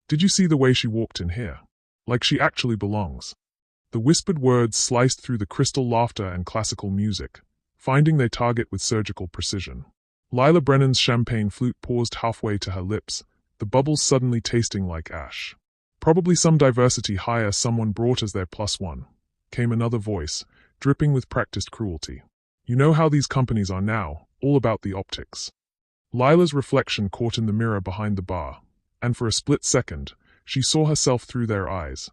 Did you see the way she walked in here? Like she actually belongs. The whispered words sliced through the crystal laughter and classical music, finding their target with surgical precision. Lila Brennan's champagne flute paused halfway to her lips, the bubbles suddenly tasting like ash. Probably some diversity hire someone brought as their +1, came another voice, dripping with practiced cruelty. You know how these companies are now, all about the optics. Lila's reflection caught in the mirror behind the bar, and for a split second, she saw herself through their eyes.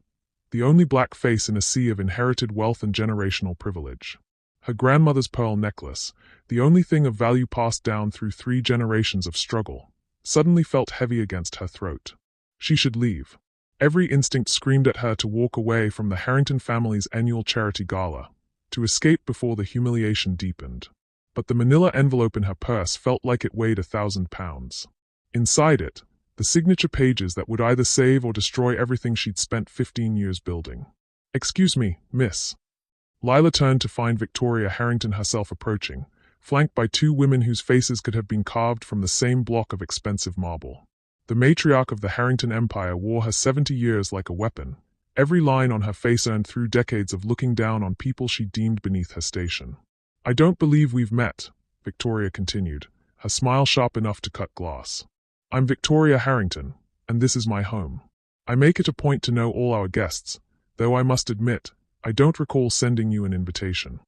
The only black face in a sea of inherited wealth and generational privilege. Her grandmother's pearl necklace, the only thing of value passed down through 3 generations of struggle, suddenly felt heavy against her throat. She should leave. Every instinct screamed at her to walk away from the Harrington family's annual charity gala, to escape before the humiliation deepened. But the manila envelope in her purse felt like it weighed 1,000 pounds. Inside it, the signature pages that would either save or destroy everything she'd spent 15 years building. "Excuse me, miss." Lila turned to find Victoria Harrington herself approaching, flanked by 2 women whose faces could have been carved from the same block of expensive marble. The matriarch of the Harrington Empire wore her 70 years like a weapon, every line on her face earned through decades of looking down on people she deemed beneath her station. "I don't believe we've met," Victoria continued, her smile sharp enough to cut glass. "I'm Victoria Harrington, and this is my home. I make it a point to know all our guests, though I must admit, I don't recall sending you an invitation."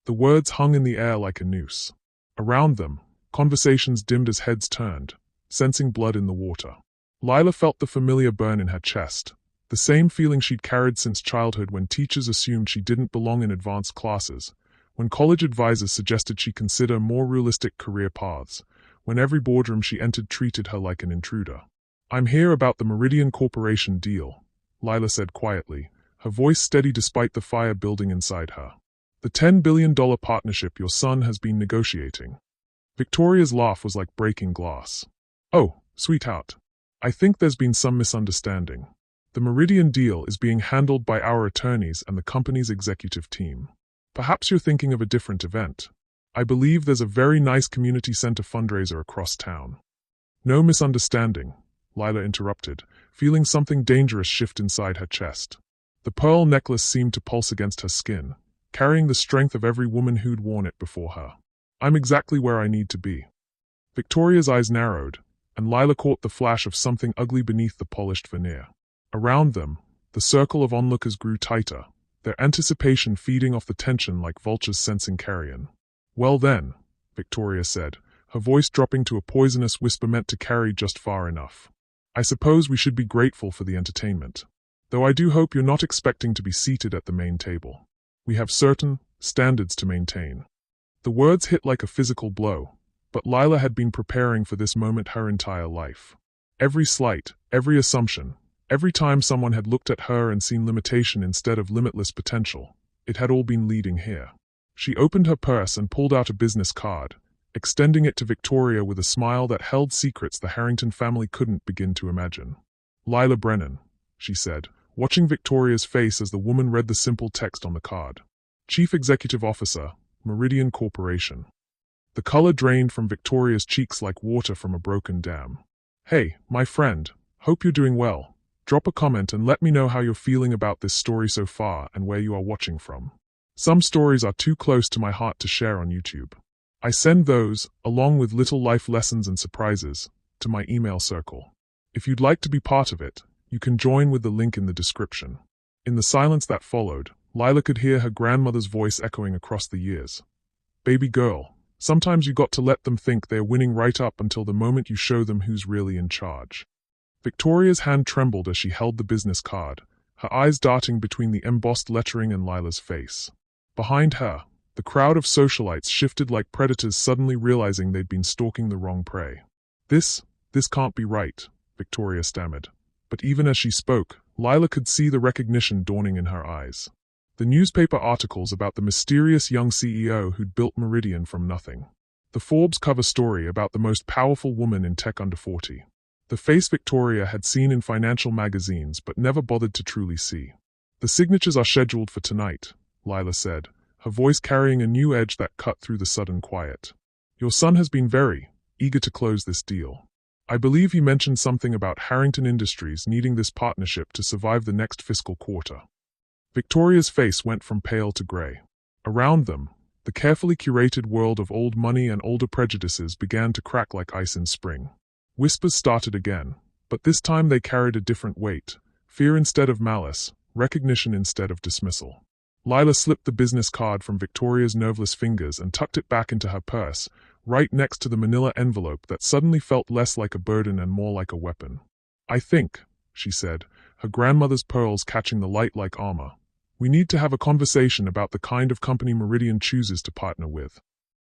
The words hung in the air like a noose. Around them, conversations dimmed as heads turned, sensing blood in the water. Lila felt the familiar burn in her chest, the same feeling she'd carried since childhood when teachers assumed she didn't belong in advanced classes, when college advisors suggested she consider more realistic career paths, when every boardroom she entered treated her like an intruder. "I'm here about the Meridian Corporation deal," Lila said quietly, her voice steady despite the fire building inside her. "The $10 billion partnership your son has been negotiating." Victoria's laugh was like breaking glass. "Oh, sweetheart. I think there's been some misunderstanding. The Meridian deal is being handled by our attorneys and the company's executive team. Perhaps you're thinking of a different event. I believe there's a very nice community center fundraiser across town." "No misunderstanding," Lila interrupted, feeling something dangerous shift inside her chest. The pearl necklace seemed to pulse against her skin, carrying the strength of every woman who'd worn it before her. "I'm exactly where I need to be." Victoria's eyes narrowed, and Lila caught the flash of something ugly beneath the polished veneer. Around them, the circle of onlookers grew tighter, their anticipation feeding off the tension like vultures sensing carrion. "Well then," Victoria said, her voice dropping to a poisonous whisper meant to carry just far enough. "I suppose we should be grateful for the entertainment. Though I do hope you're not expecting to be seated at the main table. We have certain standards to maintain." The words hit like a physical blow, but Lila had been preparing for this moment her entire life. Every slight, every assumption, every time someone had looked at her and seen limitation instead of limitless potential, it had all been leading here. She opened her purse and pulled out a business card, extending it to Victoria with a smile that held secrets the Harrington family couldn't begin to imagine. "Lila Brennan," she said, watching Victoria's face as the woman read the simple text on the card. "Chief Executive Officer, Meridian Corporation." The color drained from Victoria's cheeks like water from a broken dam. "Hey, my friend, hope you're doing well. Drop a comment and let me know how you're feeling about this story so far and where you are watching from. Some stories are too close to my heart to share on YouTube. I send those, along with little life lessons and surprises, to my email circle. If you'd like to be part of it, you can join with the link in the description." In the silence that followed, Lila could hear her grandmother's voice echoing across the years. "Baby girl, sometimes you got to let them think they're winning right up until the moment you show them who's really in charge." Victoria's hand trembled as she held the business card, her eyes darting between the embossed lettering and Lila's face. Behind her, the crowd of socialites shifted like predators suddenly realizing they'd been stalking the wrong prey. This can't be right," Victoria stammered. But even as she spoke, Lila could see the recognition dawning in her eyes. The newspaper articles about the mysterious young CEO who'd built Meridian from nothing. The Forbes cover story about the most powerful woman in tech under 40. The face Victoria had seen in financial magazines but never bothered to truly see. "The signatures are scheduled for tonight," Lila said, her voice carrying a new edge that cut through the sudden quiet. "Your son has been very eager to close this deal. I believe he mentioned something about Harrington Industries needing this partnership to survive the next fiscal quarter. Victoria's face went from pale to gray. Around them, the carefully curated world of old money and older prejudices began to crack like ice in spring. Whispers started again, but this time they carried a different weight: fear instead of malice, recognition instead of dismissal. Lila slipped the business card from Victoria's nerveless fingers and tucked it back into her purse, right next to the manila envelope that suddenly felt less like a burden and more like a weapon. "I think," she said, her grandmother's pearls catching the light like armor, "we need to have a conversation about the kind of company Meridian chooses to partner with."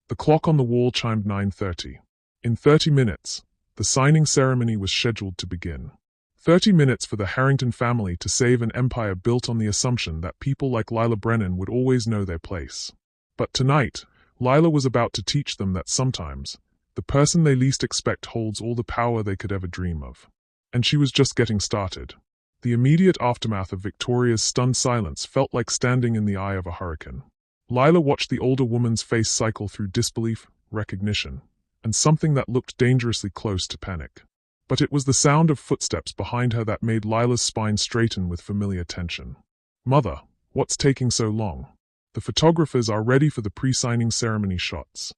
The clock on the wall chimed 9:30. In 30 minutes, the signing ceremony was scheduled to begin. 30 minutes for the Harrington family to save an empire built on the assumption that people like Lila Brennan would always know their place. But tonight, Lila was about to teach them that sometimes, the person they least expect holds all the power they could ever dream of. And she was just getting started. The immediate aftermath of Victoria's stunned silence felt like standing in the eye of a hurricane. Lila watched the older woman's face cycle through disbelief, recognition, and something that looked dangerously close to panic. But it was the sound of footsteps behind her that made Lila's spine straighten with familiar tension. "Mother, what's taking so long? The photographers are ready for the pre-signing ceremony shots."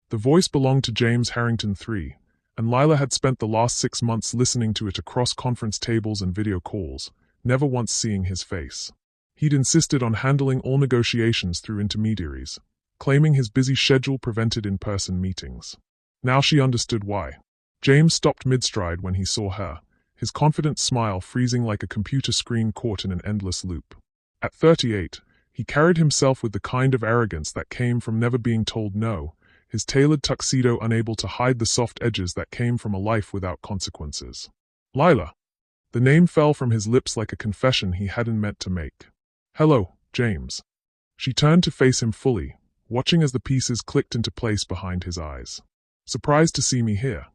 The voice belonged to James Harrington III, and Lila had spent the last 6 months listening to it across conference tables and video calls, never once seeing his face. He'd insisted on handling all negotiations through intermediaries, claiming his busy schedule prevented in-person meetings. Now she understood why. James stopped mid-stride when he saw her, his confident smile freezing like a computer screen caught in an endless loop. At 38, he carried himself with the kind of arrogance that came from never being told no, his tailored tuxedo unable to hide the soft edges that came from a life without consequences. "Lila." The name fell from his lips like a confession he hadn't meant to make. "Hello, James." She turned to face him fully, watching as the pieces clicked into place behind his eyes. "Surprised to see me here."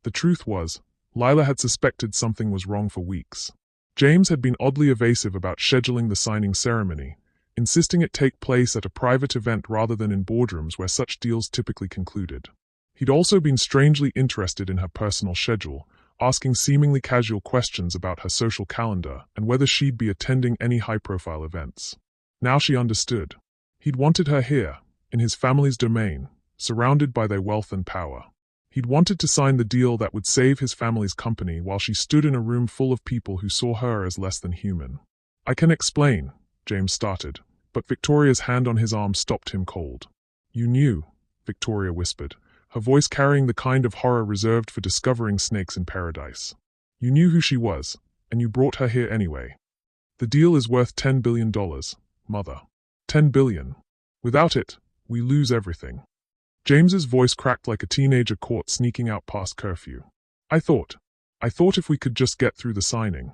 The truth was, Lila had suspected something was wrong for weeks. James had been oddly evasive about scheduling the signing ceremony, insisting it take place at a private event rather than in boardrooms where such deals typically concluded. He'd also been strangely interested in her personal schedule, asking seemingly casual questions about her social calendar and whether she'd be attending any high-profile events. Now she understood. He'd wanted her here, in his family's domain, surrounded by their wealth and power. He'd wanted to sign the deal that would save his family's company while she stood in a room full of people who saw her as less than human. "I can explain," James started, but Victoria's hand on his arm stopped him cold. "You knew," Victoria whispered, her voice carrying the kind of horror reserved for discovering snakes in paradise. "You knew who she was, and you brought her here anyway. The deal is worth $10 billion, Mother. $10 billion. Without it, we lose everything." James's voice cracked like a teenager caught sneaking out past curfew. I thought if we could just get through the signing."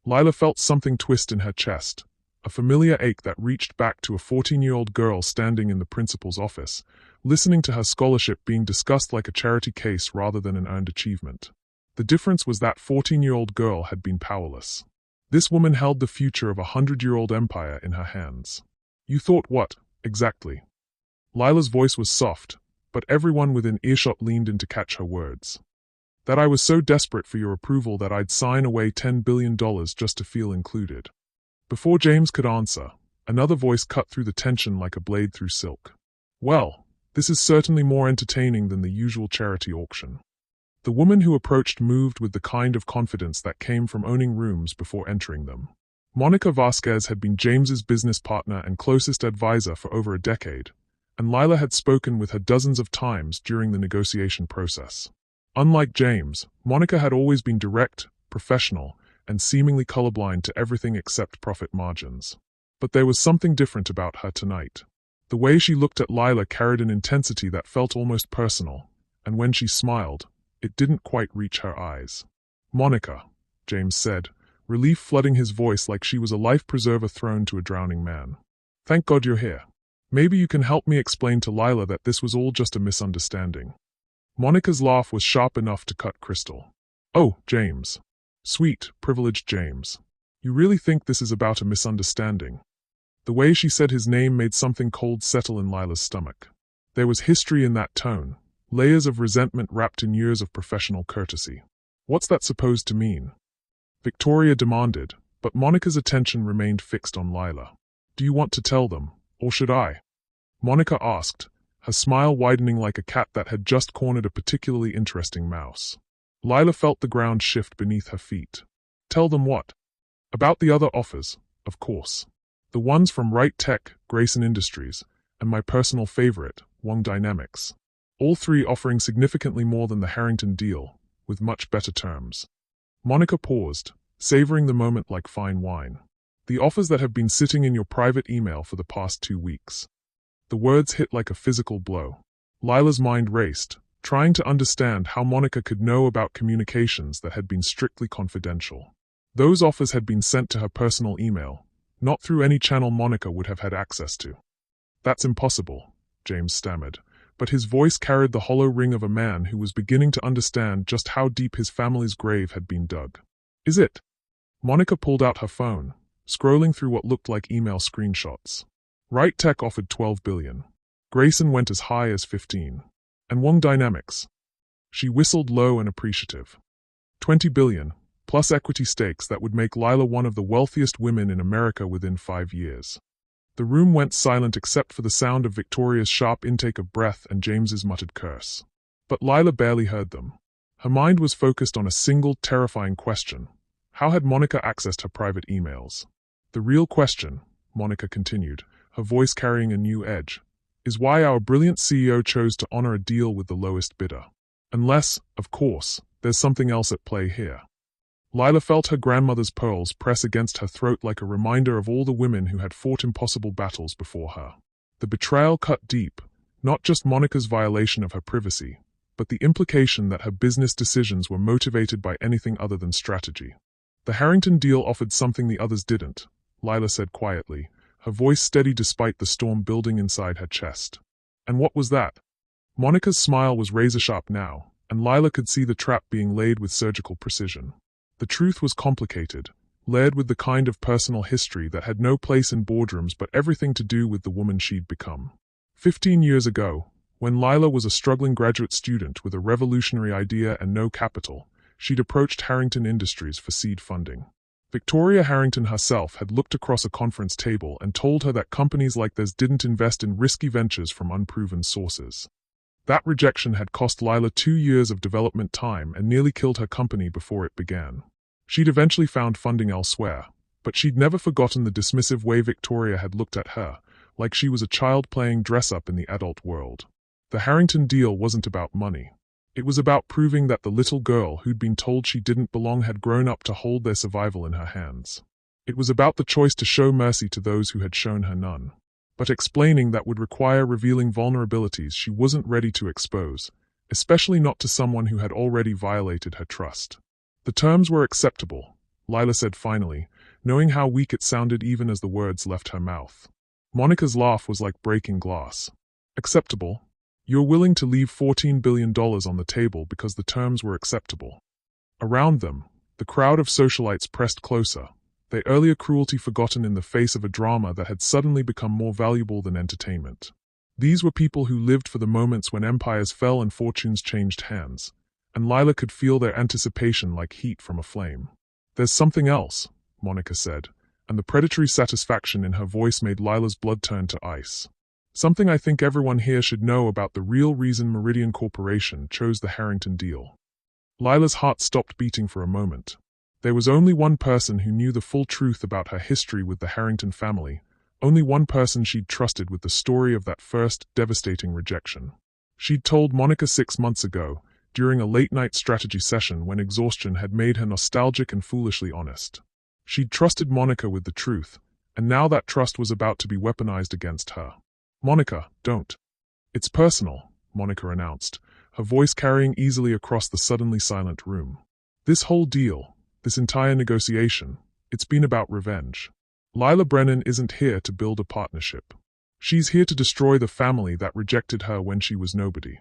Lila felt something twist in her chest, a familiar ache that reached back to a 14-year-old girl standing in the principal's office, listening to her scholarship being discussed like a charity case rather than an earned achievement. The difference was that 14-year-old girl had been powerless. This woman held the future of a 100-year-old empire in her hands. "You thought what, exactly?" Lila's voice was soft, but everyone within earshot leaned in to catch her words. "That I was so desperate for your approval that I'd sign away $10 billion just to feel included." Before James could answer, another voice cut through the tension like a blade through silk. "Well, this is certainly more entertaining than the usual charity auction." The woman who approached moved with the kind of confidence that came from owning rooms before entering them. Monica Vasquez had been James's business partner and closest advisor for over a decade, and Lila had spoken with her dozens of times during the negotiation process. Unlike James, Monica had always been direct, professional, and seemingly colorblind to everything except profit margins. But there was something different about her tonight. The way she looked at Lila carried an intensity that felt almost personal, and when she smiled, it didn't quite reach her eyes. "Monica," James said, relief flooding his voice like she was a life preserver thrown to a drowning man. "Thank God you're here. Maybe you can help me explain to Lila that this was all just a misunderstanding." Monica's laugh was sharp enough to cut crystal. "Oh, James. Sweet, privileged James. You really think this is about a misunderstanding?" The way she said his name made something cold settle in Lila's stomach. There was history in that tone, layers of resentment wrapped in years of professional courtesy. "What's that supposed to mean?" Victoria demanded, but Monica's attention remained fixed on Lila. "Do you want to tell them, or should I?" Monica asked, her smile widening like a cat that had just cornered a particularly interesting mouse. Lila felt the ground shift beneath her feet. "Tell them what?" "About the other offers, of course. The ones from Right Tech, Grayson Industries, and my personal favorite, Wong Dynamics. All three offering significantly more than the Harrington deal, with much better terms." Monica paused, savoring the moment like fine wine. "The offers that have been sitting in your private email for the past 2 weeks." The words hit like a physical blow. Lila's mind raced, trying to understand how Monica could know about communications that had been strictly confidential. Those offers had been sent to her personal email, not through any channel Monica would have had access to. "That's impossible," James stammered, but his voice carried the hollow ring of a man who was beginning to understand just how deep his family's grave had been dug. "Is it?" Monica pulled out her phone, scrolling through what looked like email screenshots. Right Tech offered $12 billion. Grayson went as high as 15. And Wong Dynamics. She whistled low and appreciative. $20 billion, plus equity stakes that would make Lila one of the wealthiest women in America within 5 years. The room went silent except for the sound of Victoria's sharp intake of breath and James's muttered curse. But Lila barely heard them. Her mind was focused on a single, terrifying question. How had Monica accessed her private emails? "The real question," Monica continued, her voice carrying a new edge, "is why our brilliant CEO chose to honor a deal with the lowest bidder. Unless, of course, there's something else at play here." Lila felt her grandmother's pearls press against her throat like a reminder of all the women who had fought impossible battles before her. The betrayal cut deep, not just Monica's violation of her privacy, but the implication that her business decisions were motivated by anything other than strategy. "The Harrington deal offered something the others didn't," Lila said quietly, her voice steady despite the storm building inside her chest. "And what was that?" Monica's smile was razor-sharp now, and Lila could see the trap being laid with surgical precision. The truth was complicated, layered with the kind of personal history that had no place in boardrooms but everything to do with the woman she'd become. 15 years ago, when Lila was a struggling graduate student with a revolutionary idea and no capital, she'd approached Harrington Industries for seed funding. Victoria Harrington herself had looked across a conference table and told her that companies like theirs didn't invest in risky ventures from unproven sources. That rejection had cost Lila 2 years of development time and nearly killed her company before it began. She'd eventually found funding elsewhere, but she'd never forgotten the dismissive way Victoria had looked at her, like she was a child playing dress-up in the adult world. The Harrington deal wasn't about money. It was about proving that the little girl who'd been told she didn't belong had grown up to hold their survival in her hands. It was about the choice to show mercy to those who had shown her none. But explaining that would require revealing vulnerabilities she wasn't ready to expose, especially not to someone who had already violated her trust. "The terms were acceptable," Lila said finally, knowing how weak it sounded even as the words left her mouth. Monica's laugh was like breaking glass. "Acceptable? You're willing to leave $14 billion on the table because the terms were acceptable?" Around them, the crowd of socialites pressed closer, their earlier cruelty forgotten in the face of a drama that had suddenly become more valuable than entertainment. These were people who lived for the moments when empires fell and fortunes changed hands, and Lila could feel their anticipation like heat from a flame. "There's something else," Monica said, and the predatory satisfaction in her voice made Lila's blood turn to ice. "Something I think everyone here should know about the real reason Meridian Corporation chose the Harrington deal." Lila's heart stopped beating for a moment. There was only one person who knew the full truth about her history with the Harrington family, only one person she'd trusted with the story of that first, devastating rejection. She'd told Monica 6 months ago, during a late-night strategy session when exhaustion had made her nostalgic and foolishly honest. She'd trusted Monica with the truth, and now that trust was about to be weaponized against her. "Monica, don't. It's personal," Monica announced, her voice carrying easily across the suddenly silent room. "This whole deal, this entire negotiation, it's been about revenge. Lila Brennan isn't here to build a partnership. She's here to destroy the family that rejected her when she was nobody."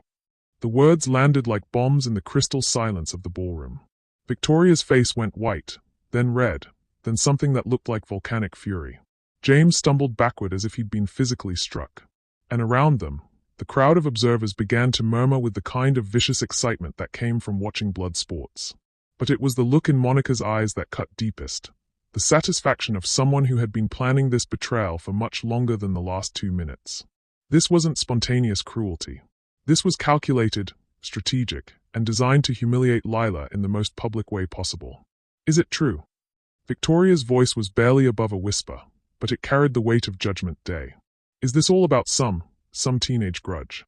The words landed like bombs in the crystal silence of the ballroom. Victoria's face went white, then red, then something that looked like volcanic fury. James stumbled backward as if he'd been physically struck. And around them, The crowd of observers began to murmur with the kind of vicious excitement that came from watching blood sports. But it was the look in Monica's eyes that cut deepest. The satisfaction of someone who had been planning this betrayal for much longer than the last 2 minutes. This wasn't spontaneous cruelty. This was calculated, strategic, and designed to humiliate Lila in the most public way possible. Is it true? Victoria's voice was barely above a whisper, but it carried the weight of Judgment Day. Is this all about some teenage grudge?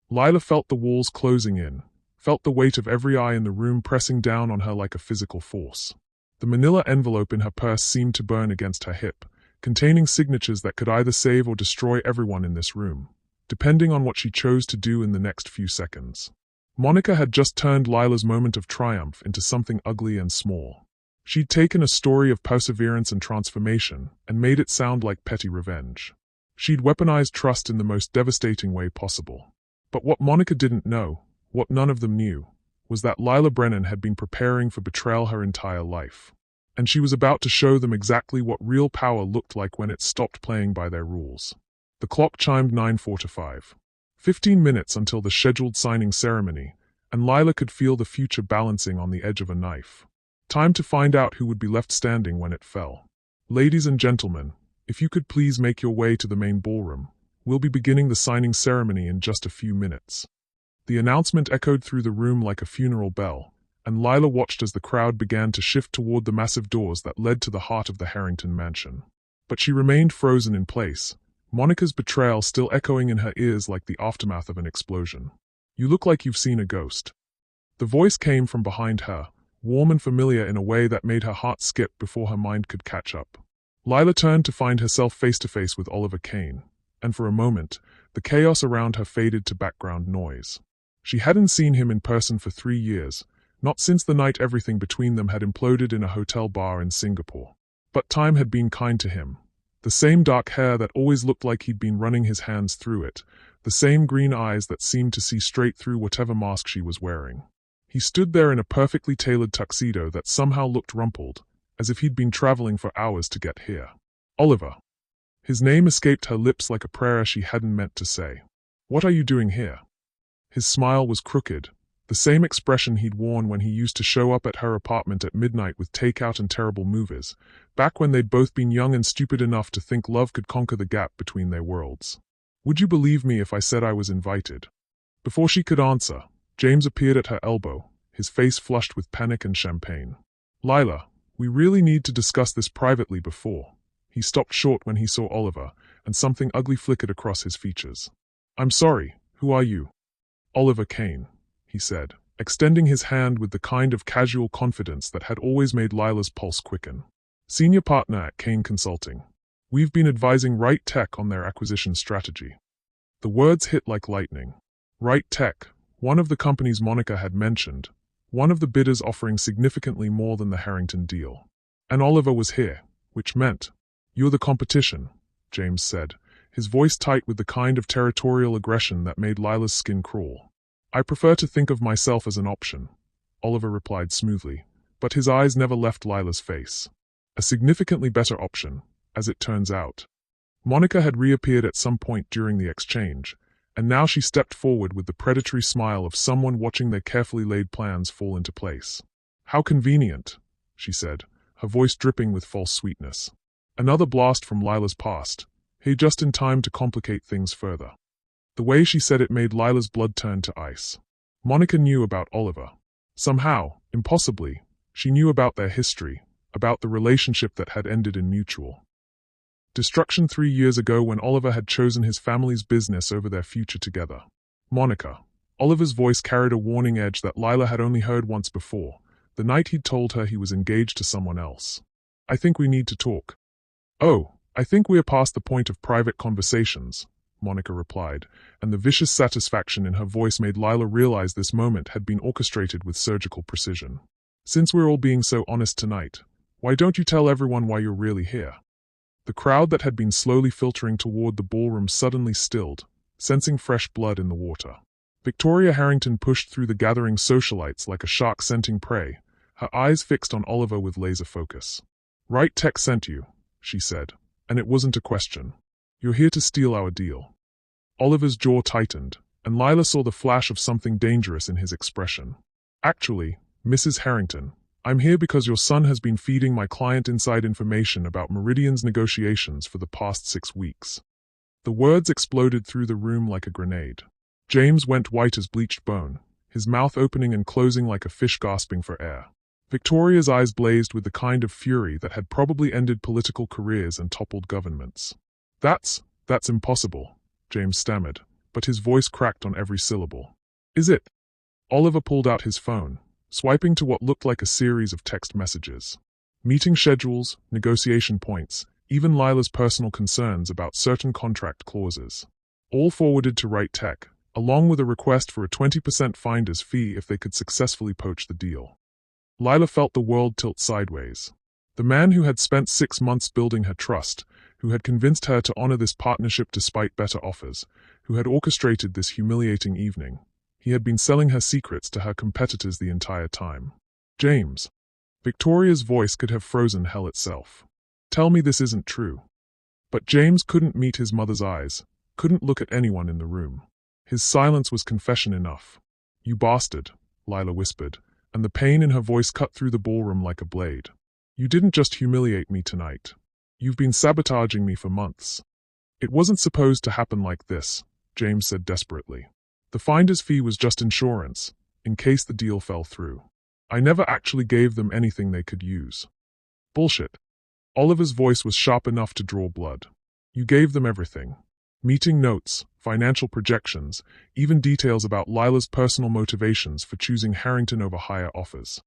Lila felt the walls closing in, felt the weight of every eye in the room pressing down on her like a physical force. The manila envelope in her purse seemed to burn against her hip, containing signatures that could either save or destroy everyone in this room, depending on what she chose to do in the next few seconds. Monica had just turned Lila's moment of triumph into something ugly and small. She'd taken a story of perseverance and transformation and made it sound like petty revenge. She'd weaponized trust in the most devastating way possible. But what Monica didn't know, what none of them knew, was that Lila Brennan had been preparing for betrayal her entire life. And she was about to show them exactly what real power looked like when it stopped playing by their rules. The clock chimed 9:45. 15 minutes until the scheduled signing ceremony, and Lila could feel the future balancing on the edge of a knife. Time to find out who would be left standing when it fell. Ladies and gentlemen, if you could please make your way to the main ballroom, we'll be beginning the signing ceremony in just a few minutes. The announcement echoed through the room like a funeral bell, and Lila watched as the crowd began to shift toward the massive doors that led to the heart of the Harrington mansion. But she remained frozen in place, Monica's betrayal still echoing in her ears like the aftermath of an explosion. You look like you've seen a ghost. The voice came from behind her, warm and familiar in a way that made her heart skip before her mind could catch up. Lila turned to find herself face to face with Oliver Kane, and for a moment, the chaos around her faded to background noise. She hadn't seen him in person for 3 years, not since the night everything between them had imploded in a hotel bar in Singapore. But time had been kind to him. The same dark hair that always looked like he'd been running his hands through it, the same green eyes that seemed to see straight through whatever mask she was wearing. He stood there in a perfectly tailored tuxedo that somehow looked rumpled, as if he'd been traveling for hours to get here. Oliver. His name escaped her lips like a prayer she hadn't meant to say. What are you doing here? His smile was crooked, the same expression he'd worn when he used to show up at her apartment at midnight with takeout and terrible movies, back when they'd both been young and stupid enough to think love could conquer the gap between their worlds. Would you believe me if I said I was invited? Before she could answer, James appeared at her elbow, his face flushed with panic and champagne. Lila, we really need to discuss this privately before. He stopped short when he saw Oliver, and something ugly flickered across his features. I'm sorry, who are you? Oliver Kane, he said, extending his hand with the kind of casual confidence that had always made Lila's pulse quicken. Senior partner at Kane Consulting. We've been advising Right Tech on their acquisition strategy. The words hit like lightning. Right Tech, one of the companies Monica had mentioned, one of the bidders offering significantly more than the Harrington deal. And Oliver was here, which meant, you're the competition, James said, his voice tight with the kind of territorial aggression that made Lila's skin crawl. I prefer to think of myself as an option, Oliver replied smoothly, but his eyes never left Lila's face. A significantly better option, as it turns out. Monica had reappeared at some point during the exchange, and now she stepped forward with the predatory smile of someone watching their carefully laid plans fall into place. How convenient, she said, her voice dripping with false sweetness. Another blast from Lila's past, hey, just in time to complicate things further. The way she said it made Lila's blood turn to ice. Monica knew about Oliver. Somehow, impossibly, she knew about their history, about the relationship that had ended in mutual destruction 3 years ago when Oliver had chosen his family's business over their future together. Monica. Oliver's voice carried a warning edge that Lila had only heard once before, the night he'd told her he was engaged to someone else. I think we need to talk. Oh, I think we're past the point of private conversations, Monica replied, and the vicious satisfaction in her voice made Lila realize this moment had been orchestrated with surgical precision. Since we're all being so honest tonight, why don't you tell everyone why you're really here? The crowd that had been slowly filtering toward the ballroom suddenly stilled, sensing fresh blood in the water. Victoria Harrington pushed through the gathering socialites like a shark scenting prey, her eyes fixed on Oliver with laser focus. Right Tech sent you, she said, and it wasn't a question. You're here to steal our deal. Oliver's jaw tightened, and Lila saw the flash of something dangerous in his expression. Actually, Mrs. Harrington, I'm here because your son has been feeding my client inside information about Meridian's negotiations for the past 6 weeks. The words exploded through the room like a grenade. James went white as bleached bone, his mouth opening and closing like a fish gasping for air. Victoria's eyes blazed with the kind of fury that had probably ended political careers and toppled governments. That's impossible, James stammered, but his voice cracked on every syllable. Is it? Oliver pulled out his phone, swiping to what looked like a series of text messages. Meeting schedules, negotiation points, even Lila's personal concerns about certain contract clauses. All forwarded to Right Tech, along with a request for a 20% finder's fee if they could successfully poach the deal. Lila felt the world tilt sideways. The man who had spent 6 months building her trust, who had convinced her to honor this partnership despite better offers, who had orchestrated this humiliating evening, he had been selling her secrets to her competitors the entire time. James. Victoria's voice could have frozen hell itself. Tell me this isn't true. But James couldn't meet his mother's eyes, couldn't look at anyone in the room. His silence was confession enough. You bastard, Lila whispered, and the pain in her voice cut through the ballroom like a blade. You didn't just humiliate me tonight. You've been sabotaging me for months. It wasn't supposed to happen like this, James said desperately. The finder's fee was just insurance, in case the deal fell through. I never actually gave them anything they could use. Bullshit. Oliver's voice was sharp enough to draw blood. You gave them everything. Meeting notes, financial projections, even details about Lila's personal motivations for choosing Harrington over higher offers.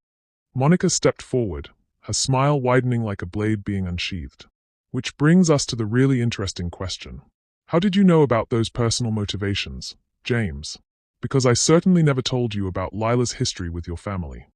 Monica stepped forward, her smile widening like a blade being unsheathed. Which brings us to the really interesting question. How did you know about those personal motivations, James? Because I certainly never told you about Lila's history with your family.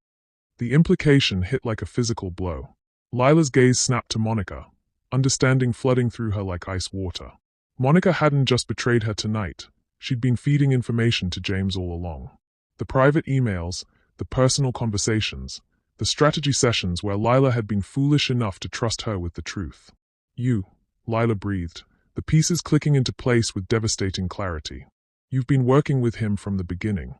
The implication hit like a physical blow. Lila's gaze snapped to Monica, understanding flooding through her like ice water. Monica hadn't just betrayed her tonight, she'd been feeding information to James all along. The private emails, the personal conversations, the strategy sessions where Lila had been foolish enough to trust her with the truth. You, Lila breathed, the pieces clicking into place with devastating clarity. You've been working with him from the beginning.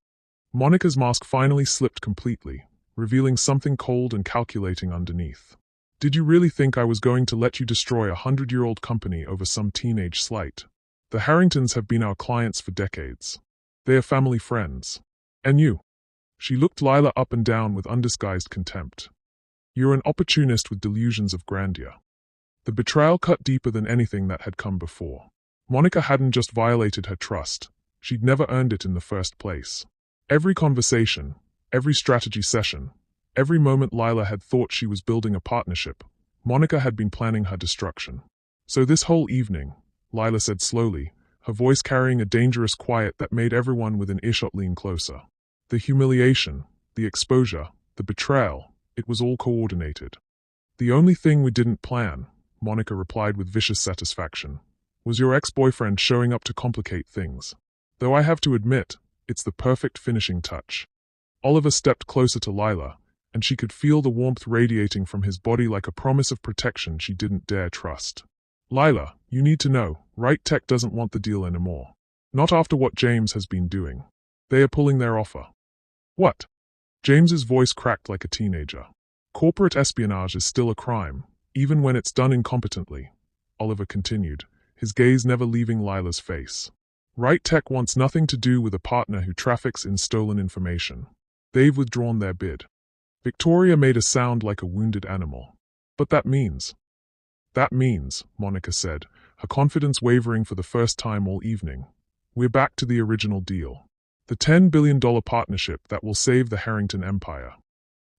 Monica's mask finally slipped completely, revealing something cold and calculating underneath. Did you really think I was going to let you destroy a 100-year-old company over some teenage slight? The Harringtons have been our clients for decades. They are family friends. And you? She looked Lila up and down with undisguised contempt. You're an opportunist with delusions of grandeur. The betrayal cut deeper than anything that had come before. Monica hadn't just violated her trust, she'd never earned it in the first place. Every conversation, every strategy session, every moment Lila had thought she was building a partnership, Monica had been planning her destruction. So this whole evening, Lila said slowly, her voice carrying a dangerous quiet that made everyone within earshot lean closer. The humiliation, the exposure, the betrayal, it was all coordinated. The only thing we didn't plan, Monica replied with vicious satisfaction, was your ex-boyfriend showing up to complicate things. Though I have to admit, it's the perfect finishing touch. Oliver stepped closer to Lila, and she could feel the warmth radiating from his body like a promise of protection she didn't dare trust. Lila, you need to know, Right Tech doesn't want the deal anymore. Not after what James has been doing. They are pulling their offer. What? James's voice cracked like a teenager. Corporate espionage is still a crime, even when it's done incompetently, Oliver continued, his gaze never leaving Lila's face. Right Tech wants nothing to do with a partner who traffics in stolen information. They've withdrawn their bid. Victoria made a sound like a wounded animal. But that means, Monica said, her confidence wavering for the first time all evening, we're back to the original deal. The $10 billion partnership that will save the Harrington empire.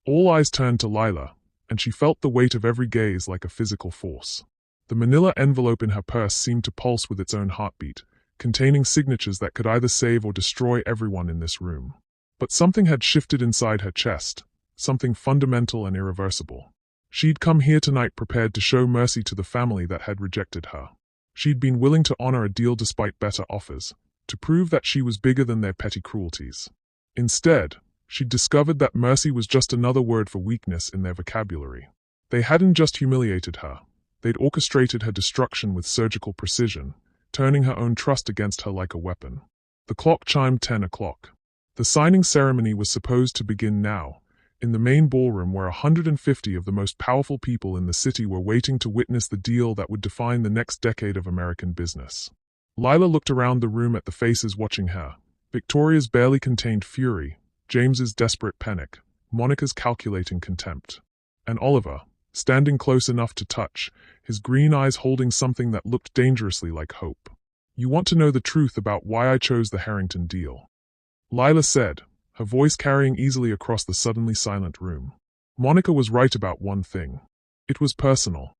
All eyes turned to Lila, and she felt the weight of every gaze like a physical force. The manila envelope in her purse seemed to pulse with its own heartbeat, containing signatures that could either save or destroy everyone in this room. But something had shifted inside her chest, something fundamental and irreversible. She'd come here tonight prepared to show mercy to the family that had rejected her. She'd been willing to honor a deal despite better offers, to prove that she was bigger than their petty cruelties. Instead, she'd discovered that mercy was just another word for weakness in their vocabulary. They hadn't just humiliated her, they'd orchestrated her destruction with surgical precision, turning her own trust against her like a weapon. The clock chimed 10 o'clock. The signing ceremony was supposed to begin now, in the main ballroom where 150 of the most powerful people in the city were waiting to witness the deal that would define the next decade of American business. Lila looked around the room at the faces watching her. Victoria's barely contained fury, James's desperate panic, Monica's calculating contempt, and Oliver, standing close enough to touch, his green eyes holding something that looked dangerously like hope. "You want to know the truth about why I chose the Harrington deal?" Lila said, her voice carrying easily across the suddenly silent room. Monica was right about one thing. It was personal.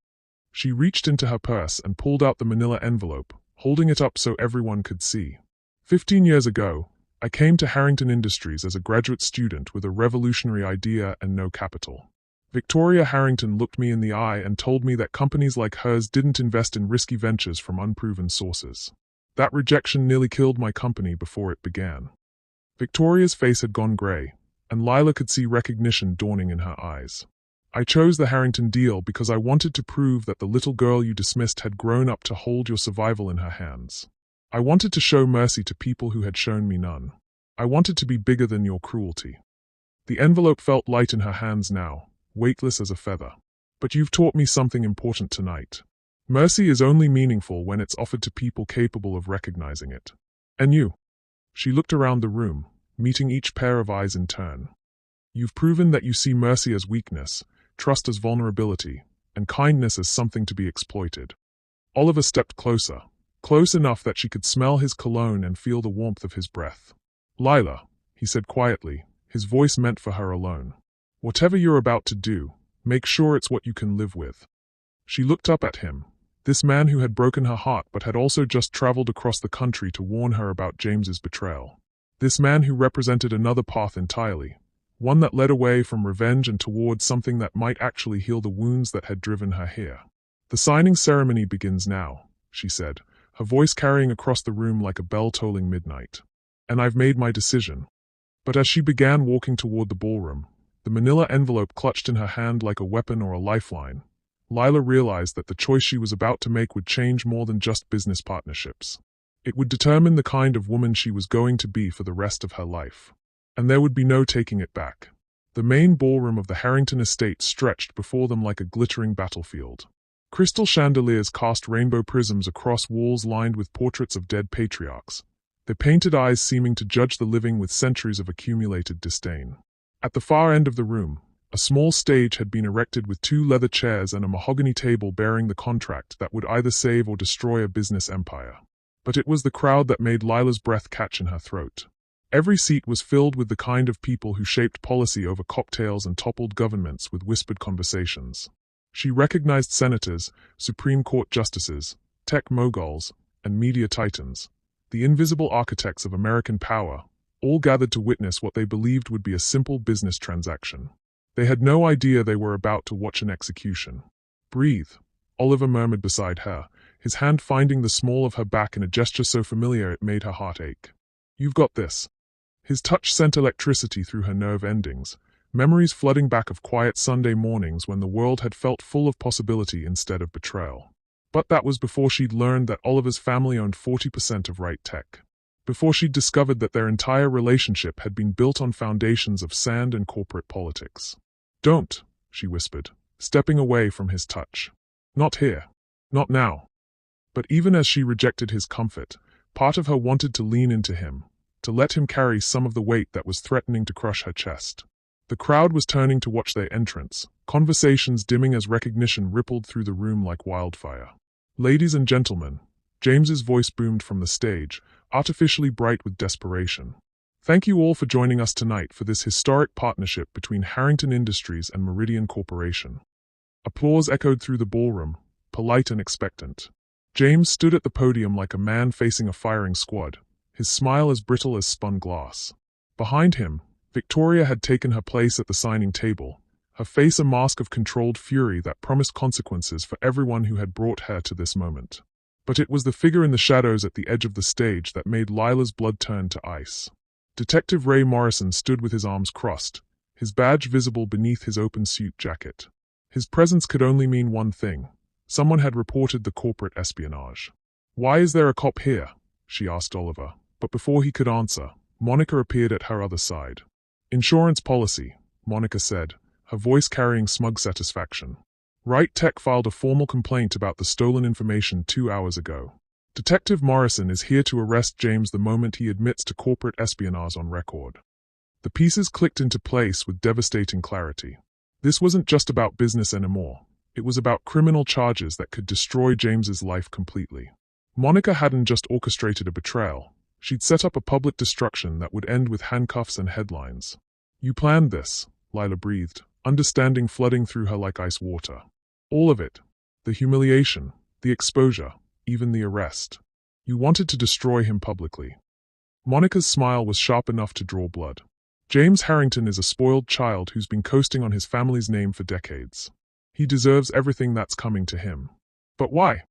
She reached into her purse and pulled out the manila envelope, holding it up so everyone could see. 15 years ago, I came to Harrington Industries as a graduate student with a revolutionary idea and no capital. Victoria Harrington looked me in the eye and told me that companies like hers didn't invest in risky ventures from unproven sources. That rejection nearly killed my company before it began. Victoria's face had gone gray, and Lila could see recognition dawning in her eyes. "I chose the Harrington deal because I wanted to prove that the little girl you dismissed had grown up to hold your survival in her hands. I wanted to show mercy to people who had shown me none. I wanted to be bigger than your cruelty." The envelope felt light in her hands now, weightless as a feather. "But you've taught me something important tonight. Mercy is only meaningful when it's offered to people capable of recognizing it. And you." She looked around the room, meeting each pair of eyes in turn. "You've proven that you see mercy as weakness, trust as vulnerability, and kindness as something to be exploited." Oliver stepped closer, close enough that she could smell his cologne and feel the warmth of his breath. "Lila," he said quietly, his voice meant for her alone. "Whatever you're about to do, make sure it's what you can live with." She looked up at him, this man who had broken her heart but had also just traveled across the country to warn her about James's betrayal. This man who represented another path entirely, one that led away from revenge and towards something that might actually heal the wounds that had driven her here. "The signing ceremony begins now," she said, her voice carrying across the room like a bell tolling midnight. "And I've made my decision." But as she began walking toward the ballroom, the manila envelope clutched in her hand like a weapon or a lifeline, Lila realized that the choice she was about to make would change more than just business partnerships. It would determine the kind of woman she was going to be for the rest of her life. And there would be no taking it back. The main ballroom of the Harrington estate stretched before them like a glittering battlefield. Crystal chandeliers cast rainbow prisms across walls lined with portraits of dead patriarchs, their painted eyes seeming to judge the living with centuries of accumulated disdain. At the far end of the room, a small stage had been erected with 2 leather chairs and a mahogany table bearing the contract that would either save or destroy a business empire. But it was the crowd that made Lila's breath catch in her throat. Every seat was filled with the kind of people who shaped policy over cocktails and toppled governments with whispered conversations. She recognized senators, Supreme Court justices, tech moguls, and media titans, the invisible architects of American power, all gathered to witness what they believed would be a simple business transaction. They had no idea they were about to watch an execution. "Breathe," Oliver murmured beside her, his hand finding the small of her back in a gesture so familiar it made her heart ache. "You've got this." His touch sent electricity through her nerve endings, memories flooding back of quiet Sunday mornings when the world had felt full of possibility instead of betrayal. But that was before she'd learned that Oliver's family owned 40% of Right Tech. Before she'd discovered that their entire relationship had been built on foundations of sand and corporate politics. "Don't," she whispered, stepping away from his touch. "Not here. Not now." But even as she rejected his comfort, part of her wanted to lean into him, to let him carry some of the weight that was threatening to crush her chest. The crowd was turning to watch their entrance, conversations dimming as recognition rippled through the room like wildfire. "Ladies and gentlemen," James's voice boomed from the stage, artificially bright with desperation. "Thank you all for joining us tonight for this historic partnership between Harrington Industries and Meridian Corporation." Applause echoed through the ballroom, polite and expectant. James stood at the podium like a man facing a firing squad, his smile as brittle as spun glass. Behind him, Victoria had taken her place at the signing table, her face a mask of controlled fury that promised consequences for everyone who had brought her to this moment. But it was the figure in the shadows at the edge of the stage that made Lila's blood turn to ice. Detective Ray Morrison stood with his arms crossed, his badge visible beneath his open suit jacket. His presence could only mean one thing. Someone had reported the corporate espionage. "Why is there a cop here?" she asked Oliver, but before he could answer, Monica appeared at her other side. "Insurance policy," Monica said, her voice carrying smug satisfaction. "Right Tech filed a formal complaint about the stolen information 2 hours ago. Detective Morrison is here to arrest James the moment he admits to corporate espionage on record." The pieces clicked into place with devastating clarity. This wasn't just about business anymore. It was about criminal charges that could destroy James's life completely. Monica hadn't just orchestrated a betrayal. She'd set up a public destruction that would end with handcuffs and headlines. "You planned this," Lila breathed, understanding flooding through her like ice water. "All of it. The humiliation, the exposure, even the arrest. You wanted to destroy him publicly." Monica's smile was sharp enough to draw blood. James Harrington is a spoiled child who's been coasting on his family's name for decades. He deserves everything that's coming to him. "But why?"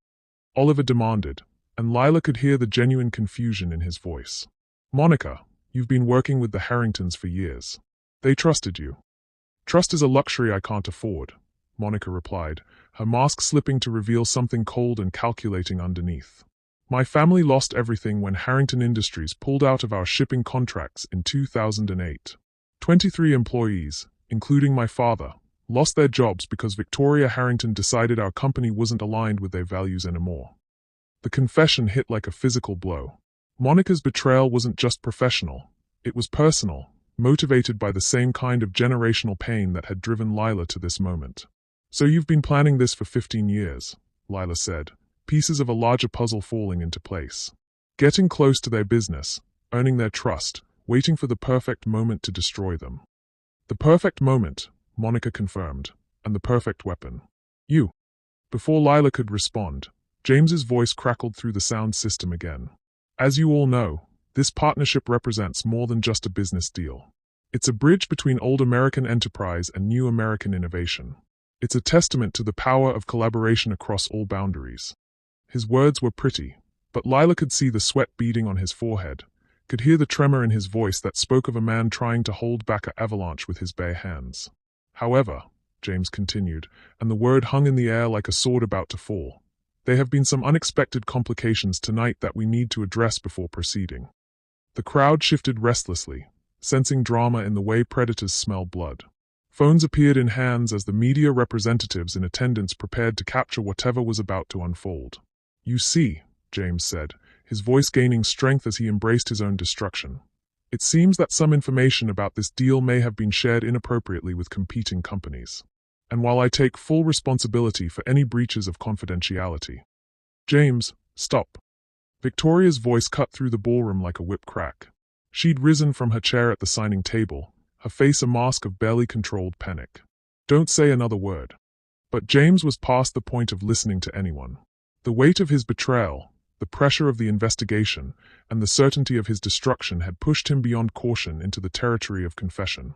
Oliver demanded, and Lila could hear the genuine confusion in his voice. "Monica, you've been working with the Harringtons for years. They trusted you." "Trust is a luxury I can't afford," Monica replied, her mask slipping to reveal something cold and calculating underneath. "My family lost everything when Harrington Industries pulled out of our shipping contracts in 2008. 23 employees, including my father, lost their jobs because Victoria Harrington decided our company wasn't aligned with their values anymore." The confession hit like a physical blow. Monica's betrayal wasn't just professional, it was personal, motivated by the same kind of generational pain that had driven Lila to this moment. "So you've been planning this for 15 years, Lila said, pieces of a larger puzzle falling into place. Getting close to their business, earning their trust, waiting for the perfect moment to destroy them. "The perfect moment," Monica confirmed, "and the perfect weapon. You." Before Lila could respond, James's voice crackled through the sound system again. "As you all know, this partnership represents more than just a business deal. It's a bridge between old American enterprise and new American innovation. It's a testament to the power of collaboration across all boundaries." His words were pretty, but Lila could see the sweat beading on his forehead, could hear the tremor in his voice that spoke of a man trying to hold back an avalanche with his bare hands. "However," James continued, and the word hung in the air like a sword about to fall, "there have been some unexpected complications tonight that we need to address before proceeding." The crowd shifted restlessly, sensing drama in the way predators smell blood. Phones appeared in hands as the media representatives in attendance prepared to capture whatever was about to unfold. "You see," James said, his voice gaining strength as he embraced his own destruction. "It seems that some information about this deal may have been shared inappropriately with competing companies. And while I take full responsibility for any breaches of confidentiality—" "James, stop." Victoria's voice cut through the ballroom like a whip crack. She'd risen from her chair at the signing table, her face a mask of barely controlled panic. "Don't say another word." But James was past the point of listening to anyone. The weight of his betrayal, the pressure of the investigation, and the certainty of his destruction had pushed him beyond caution into the territory of confession.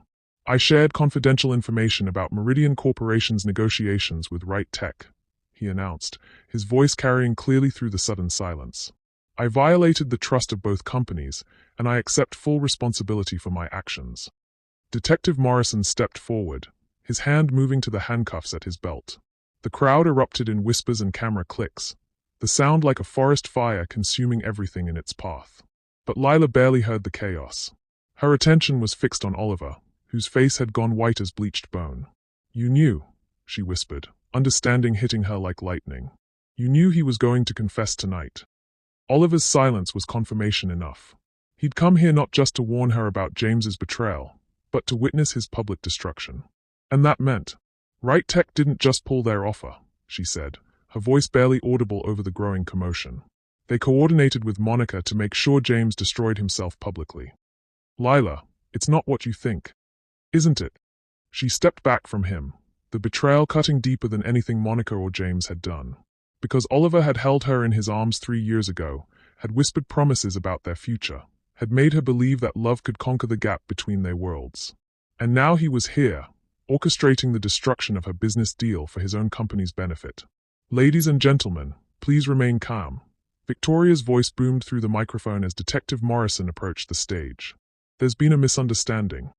"I shared confidential information about Meridian Corporation's negotiations with Right Tech," he announced, his voice carrying clearly through the sudden silence. "I violated the trust of both companies, and I accept full responsibility for my actions." Detective Morrison stepped forward, his hand moving to the handcuffs at his belt. The crowd erupted in whispers and camera clicks, the sound like a forest fire consuming everything in its path. But Lila barely heard the chaos. Her attention was fixed on Oliver, whose face had gone white as bleached bone. "You knew," she whispered, understanding hitting her like lightning. "You knew he was going to confess tonight." Oliver's silence was confirmation enough. He'd come here not just to warn her about James's betrayal, but to witness his public destruction. And that meant, Right Tech didn't just pull their offer, she said, her voice barely audible over the growing commotion. They coordinated with Monica to make sure James destroyed himself publicly. "Lila, it's not what you think, isn't it?" She stepped back from him, the betrayal cutting deeper than anything Monica or James had done. Because Oliver had held her in his arms 3 years ago, had whispered promises about their future, had made her believe that love could conquer the gap between their worlds. And now he was here, orchestrating the destruction of her business deal for his own company's benefit. "Ladies and gentlemen, please remain calm." Victoria's voice boomed through the microphone as Detective Morrison approached the stage. "There's been a misunderstanding."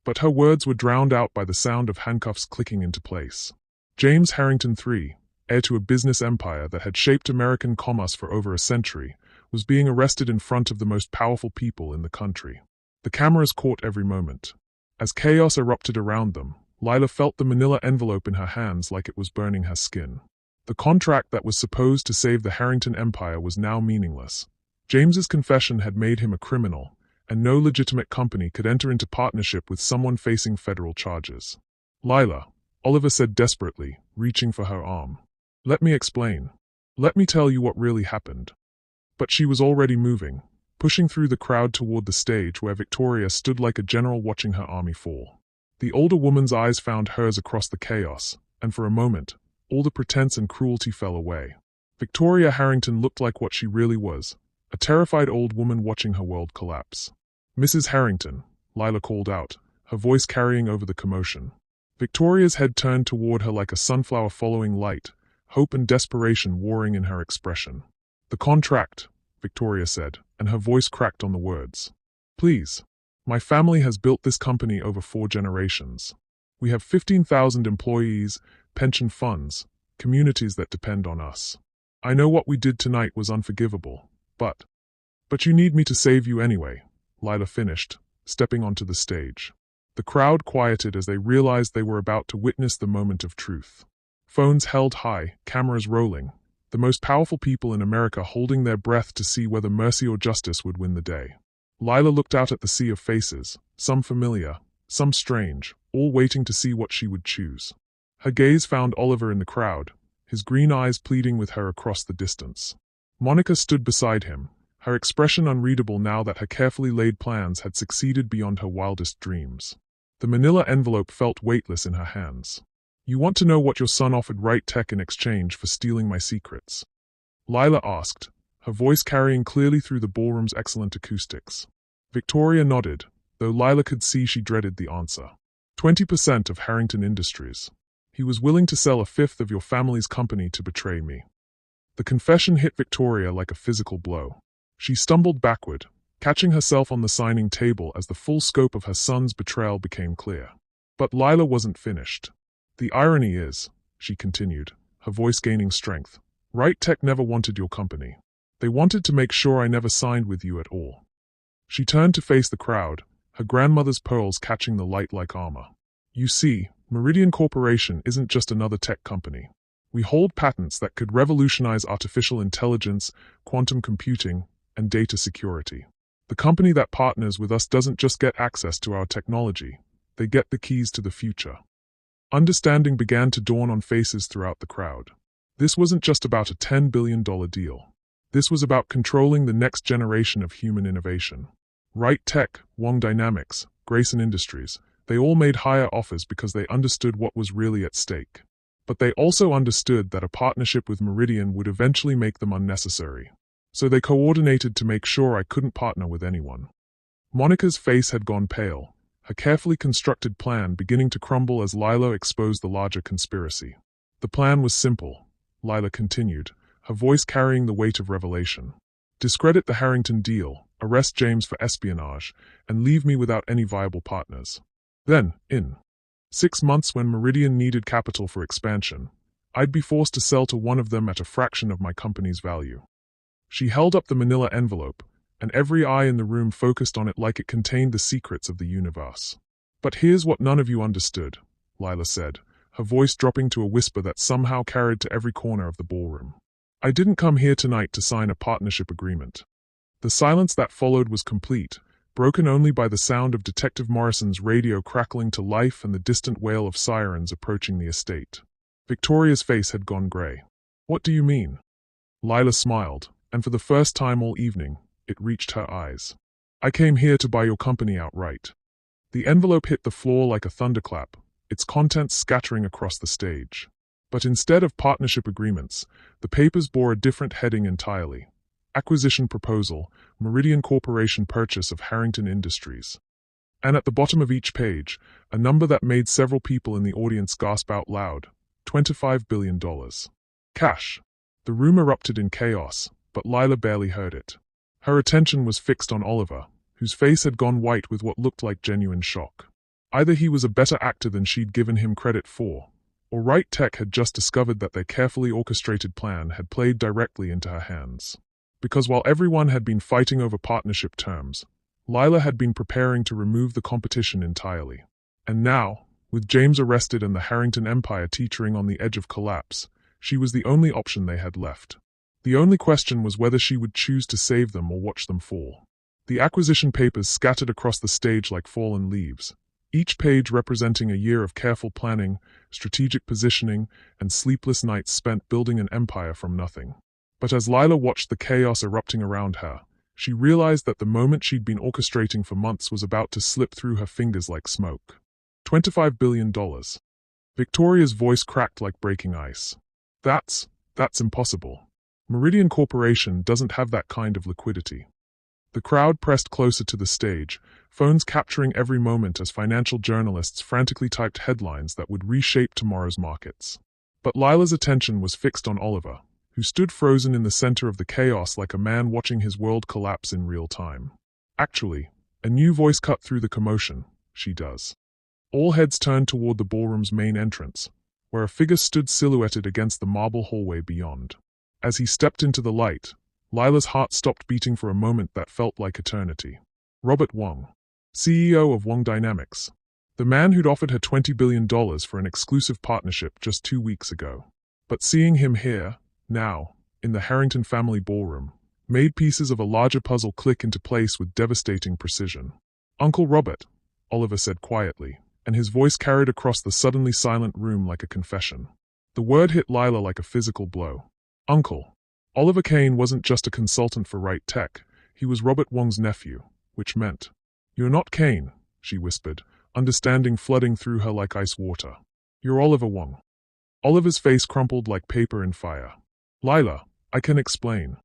But her words were drowned out by the sound of handcuffs clicking into place. "James Harrington III, heir to a business empire that had shaped American commerce for over a century, was being arrested in front of the most powerful people in the country. The cameras caught every moment. As chaos erupted around them, Lila felt the manila envelope in her hands like it was burning her skin. The contract that was supposed to save the Harrington Empire was now meaningless. James's confession had made him a criminal, and no legitimate company could enter into partnership with someone facing federal charges. Lila, Oliver said desperately, reaching for her arm. Let me explain. Let me tell you what really happened. But she was already moving, pushing through the crowd toward the stage where Victoria stood like a general watching her army fall. The older woman's eyes found hers across the chaos, and for a moment, all the pretense and cruelty fell away. Victoria Harrington looked like what she really was, a terrified old woman watching her world collapse. Mrs. Harrington, Lila called out, her voice carrying over the commotion. Victoria's head turned toward her like a sunflower following light, hope and desperation warring in her expression. The contract, Victoria said, and her voice cracked on the words. Please. My family has built this company over 4 generations. We have 15,000 employees, pension funds, communities that depend on us. I know what we did tonight was unforgivable, but you need me to save you anyway, Lila finished, stepping onto the stage. The crowd quieted as they realized they were about to witness the moment of truth. Phones held high, cameras rolling, the most powerful people in America holding their breath to see whether mercy or justice would win the day. Lila looked out at the sea of faces, some familiar, some strange, all waiting to see what she would choose. Her gaze found Oliver in the crowd, his green eyes pleading with her across the distance. Monica stood beside him, her expression unreadable now that her carefully laid plans had succeeded beyond her wildest dreams. The manila envelope felt weightless in her hands. You want to know what your son offered Right Tech in exchange for stealing my secrets? Lila asked, her voice carrying clearly through the ballroom's excellent acoustics. Victoria nodded, though Lila could see she dreaded the answer. 20% of Harrington Industries. He was willing to sell 1/5 of your family's company to betray me. The confession hit Victoria like a physical blow. She stumbled backward, catching herself on the signing table as the full scope of her son's betrayal became clear. But Lila wasn't finished. The irony is, she continued, her voice gaining strength, Right Tech never wanted your company. They wanted to make sure I never signed with you at all. She turned to face the crowd, her grandmother's pearls catching the light like armor. You see, Meridian Corporation isn't just another tech company. We hold patents that could revolutionize artificial intelligence, quantum computing, and data security. The company that partners with us doesn't just get access to our technology, they get the keys to the future. Understanding began to dawn on faces throughout the crowd. This wasn't just about a $10 billion deal. This was about controlling the next generation of human innovation. Right Tech, Wong Dynamics, Grayson Industries, they all made higher offers because they understood what was really at stake. But they also understood that a partnership with Meridian would eventually make them unnecessary. So they coordinated to make sure I couldn't partner with anyone. Monica's face had gone pale, her carefully constructed plan beginning to crumble as Lila exposed the larger conspiracy. The plan was simple, Lila continued, her voice carrying the weight of revelation. Discredit the Harrington deal, arrest James for espionage, and leave me without any viable partners. Then, in 6 months when Meridian needed capital for expansion, I'd be forced to sell to one of them at a fraction of my company's value. She held up the manila envelope, and every eye in the room focused on it like it contained the secrets of the universe. But here's what none of you understood, Lila said, her voice dropping to a whisper that somehow carried to every corner of the ballroom. I didn't come here tonight to sign a partnership agreement. The silence that followed was complete, broken only by the sound of Detective Morrison's radio crackling to life and the distant wail of sirens approaching the estate. Victoria's face had gone gray. What do you mean? Lila smiled, and for the first time all evening, it reached her eyes. I came here to buy your company outright. The envelope hit the floor like a thunderclap, its contents scattering across the stage. But instead of partnership agreements, the papers bore a different heading entirely. Acquisition proposal, Meridian Corporation purchase of Harrington Industries. And at the bottom of each page, a number that made several people in the audience gasp out loud, $25 billion. Cash. The room erupted in chaos, but Lila barely heard it. Her attention was fixed on Oliver, whose face had gone white with what looked like genuine shock. Either he was a better actor than she'd given him credit for, Or Right Tech had just discovered that their carefully orchestrated plan had played directly into her hands. Because while everyone had been fighting over partnership terms, Lila had been preparing to remove the competition entirely. And now, with James arrested and the Harrington empire teetering on the edge of collapse, she was the only option they had left. The only question was whether she would choose to save them or watch them fall. The acquisition papers scattered across the stage like fallen leaves, each page representing a year of careful planning, strategic positioning, and sleepless nights spent building an empire from nothing. But as Lila watched the chaos erupting around her, she realized that the moment she'd been orchestrating for months was about to slip through her fingers like smoke. $25 billion. Victoria's voice cracked like breaking ice. That's impossible. Meridian Corporation doesn't have that kind of liquidity. The crowd pressed closer to the stage, phones capturing every moment as financial journalists frantically typed headlines that would reshape tomorrow's markets. But Lila's attention was fixed on Oliver, who stood frozen in the center of the chaos like a man watching his world collapse in real time. Actually, a new voice cut through the commotion. She does. All heads turned toward the ballroom's main entrance, where a figure stood silhouetted against the marble hallway beyond. As he stepped into the light, Lila's heart stopped beating for a moment that felt like eternity. Robert Wong, CEO of Wong Dynamics, the man who'd offered her $20 billion for an exclusive partnership just 2 weeks ago. But seeing him here, now, in the Harrington family ballroom, made pieces of a larger puzzle click into place with devastating precision. "Uncle Robert," Oliver said quietly, and his voice carried across the suddenly silent room like a confession. The word hit Lila like a physical blow. Uncle. Oliver Kane wasn't just a consultant for Right Tech, he was Robert Wong's nephew, which meant, "You're not Kane," she whispered, understanding flooding through her like ice water. "You're Oliver Wong." Oliver's face crumpled like paper in fire. "Lila, I can explain."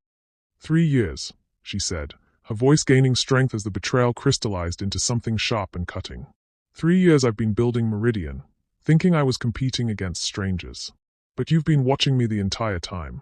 3 years, she said, her voice gaining strength as the betrayal crystallized into something sharp and cutting. 3 years I've been building Meridian, thinking I was competing against strangers. But you've been watching me the entire time.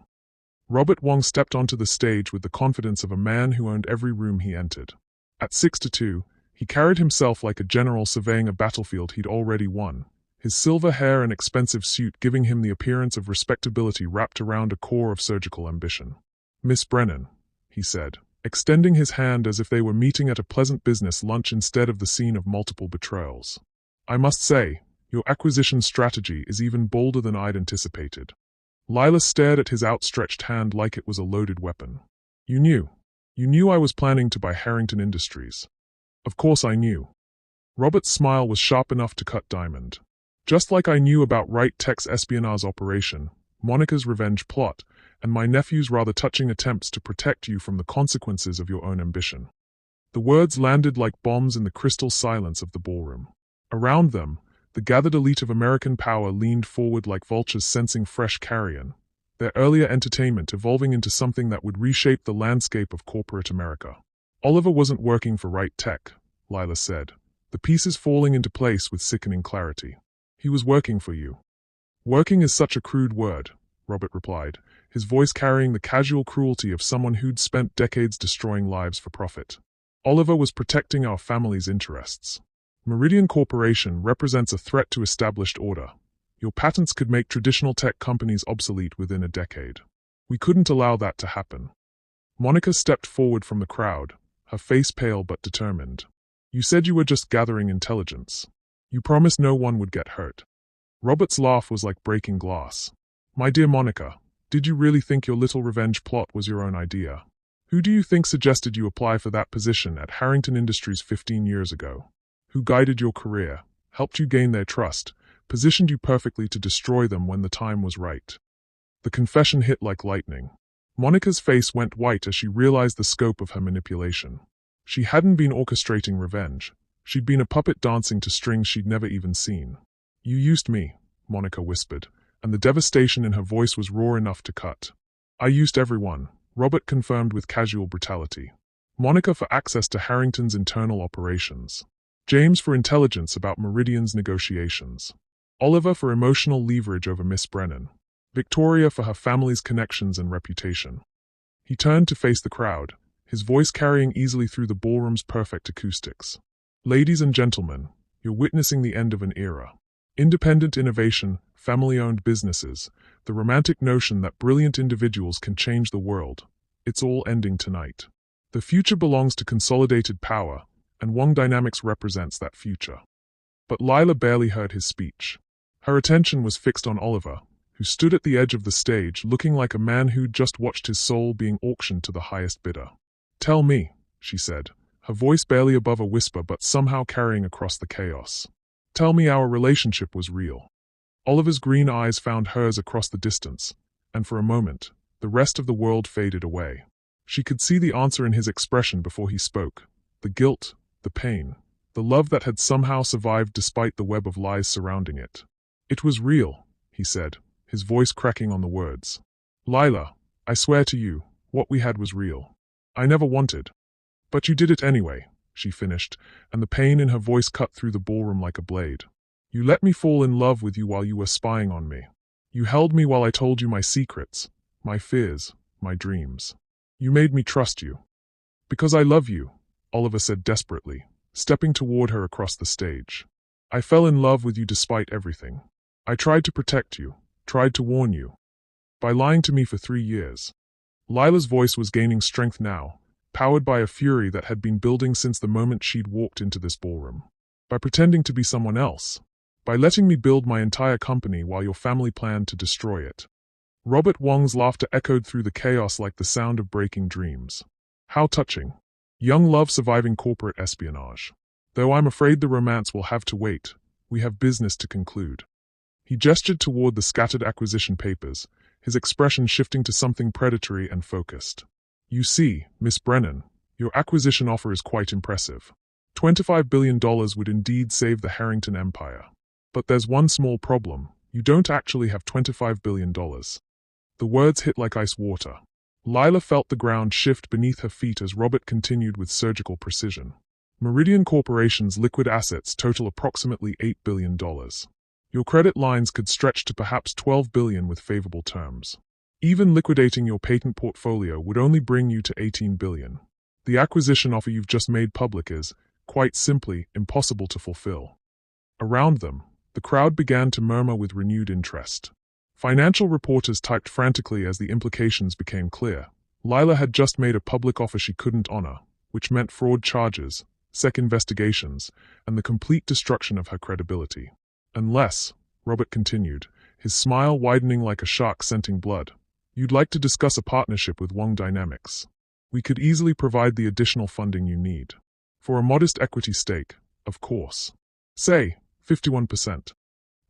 Robert Wong stepped onto the stage with the confidence of a man who owned every room he entered. At 6'2", he carried himself like a general surveying a battlefield he'd already won, his silver hair and expensive suit giving him the appearance of respectability wrapped around a core of surgical ambition. "Miss Brennan," he said, extending his hand as if they were meeting at a pleasant business lunch instead of the scene of multiple betrayals. "I must say, your acquisition strategy is even bolder than I'd anticipated." Lila stared at his outstretched hand like it was a loaded weapon. You knew I was planning to buy Harrington Industries." "Of course I knew." Robert's smile was sharp enough to cut diamond. "Just like I knew about Right Tech's espionage operation, Monica's revenge plot, and my nephew's rather touching attempts to protect you from the consequences of your own ambition." The words landed like bombs in the crystal silence of the ballroom. Around them, the gathered elite of American power leaned forward like vultures sensing fresh carrion, their earlier entertainment evolving into something that would reshape the landscape of corporate America. "Oliver wasn't working for Right Tech," Lila said, the pieces falling into place with sickening clarity. "He was working for you." "Working is such a crude word," Robert replied, his voice carrying the casual cruelty of someone who'd spent decades destroying lives for profit. "Oliver was protecting our family's interests. Meridian Corporation represents a threat to established order. Your patents could make traditional tech companies obsolete within a decade. We couldn't allow that to happen." Monica stepped forward from the crowd, her face pale but determined. "You said you were just gathering intelligence. You promised no one would get hurt." Robert's laugh was like breaking glass. "My dear Monica, did you really think your little revenge plot was your own idea? Who do you think suggested you apply for that position at Harrington Industries 15 years ago? Who guided your career, helped you gain their trust, positioned you perfectly to destroy them when the time was right?" The confession hit like lightning. Monica's face went white as she realized the scope of her manipulation. She hadn't been orchestrating revenge. She'd been a puppet dancing to strings she'd never even seen. "You used me," Monica whispered, and the devastation in her voice was raw enough to cut. "I used everyone," Robert confirmed with casual brutality. "Monica for access to Harrington's internal operations. James for intelligence about Meridian's negotiations. Oliver for emotional leverage over Miss Brennan. Victoria for her family's connections and reputation." He turned to face the crowd, his voice carrying easily through the ballroom's perfect acoustics. "Ladies and gentlemen, you're witnessing the end of an era. Independent innovation, family-owned businesses, the romantic notion that brilliant individuals can change the world. It's all ending tonight. The future belongs to consolidated power, and Wong Dynamics represents that future. But Lila barely heard his speech. Her attention was fixed on Oliver, who stood at the edge of the stage looking like a man who'd just watched his soul being auctioned to the highest bidder. "Tell me," she said, her voice barely above a whisper but somehow carrying across the chaos. "Tell me our relationship was real." Oliver's green eyes found hers across the distance, and for a moment, the rest of the world faded away. She could see the answer in his expression before he spoke: the guilt, the pain, the love that had somehow survived despite the web of lies surrounding it. "It was real," he said, his voice cracking on the words. "Lila, I swear to you, what we had was real. I never wanted. But you did it anyway," she finished, and the pain in her voice cut through the ballroom like a blade. "You let me fall in love with you while you were spying on me. You held me while I told you my secrets, my fears, my dreams. You made me trust you. Because I love you," Oliver said desperately, stepping toward her across the stage. "I fell in love with you despite everything. I tried to protect you, tried to warn you. By lying to me for 3 years." Lila's voice was gaining strength now, powered by a fury that had been building since the moment she'd walked into this ballroom. "By pretending to be someone else. By letting me build my entire company while your family planned to destroy it." Robert Wong's laughter echoed through the chaos like the sound of breaking dreams. "How touching. Young love surviving corporate espionage. Though I'm afraid the romance will have to wait. We have business to conclude." He gestured toward the scattered acquisition papers, his expression shifting to something predatory and focused. "You see, Miss Brennan, your acquisition offer is quite impressive. $25 billion would indeed save the Harrington Empire. But there's one small problem: you don't actually have $25 billion. The words hit like ice water. Lila felt the ground shift beneath her feet as Robert continued with surgical precision. "Meridian Corporation's liquid assets total approximately $8 billion. Your credit lines could stretch to perhaps $12 billion with favorable terms. Even liquidating your patent portfolio would only bring you to $18 billion. The acquisition offer you've just made public is, quite simply, impossible to fulfill." Around them, the crowd began to murmur with renewed interest. Financial reporters typed frantically as the implications became clear. Lila had just made a public offer she couldn't honor, which meant fraud charges, SEC investigations, and the complete destruction of her credibility. "Unless," Robert continued, his smile widening like a shark scenting blood, "you'd like to discuss a partnership with Wong Dynamics. We could easily provide the additional funding you need. For a modest equity stake, of course. Say, 51%.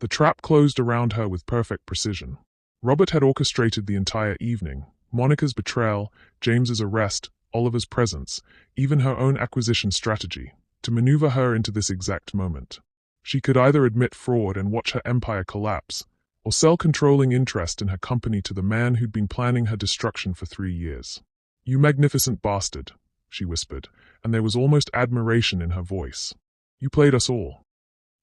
The trap closed around her with perfect precision. Robert had orchestrated the entire evening: Monica's betrayal, James's arrest, Oliver's presence, even her own acquisition strategy, to maneuver her into this exact moment. She could either admit fraud and watch her empire collapse, or sell controlling interest in her company to the man who'd been planning her destruction for 3 years. "You magnificent bastard," she whispered, and there was almost admiration in her voice. "You played us all."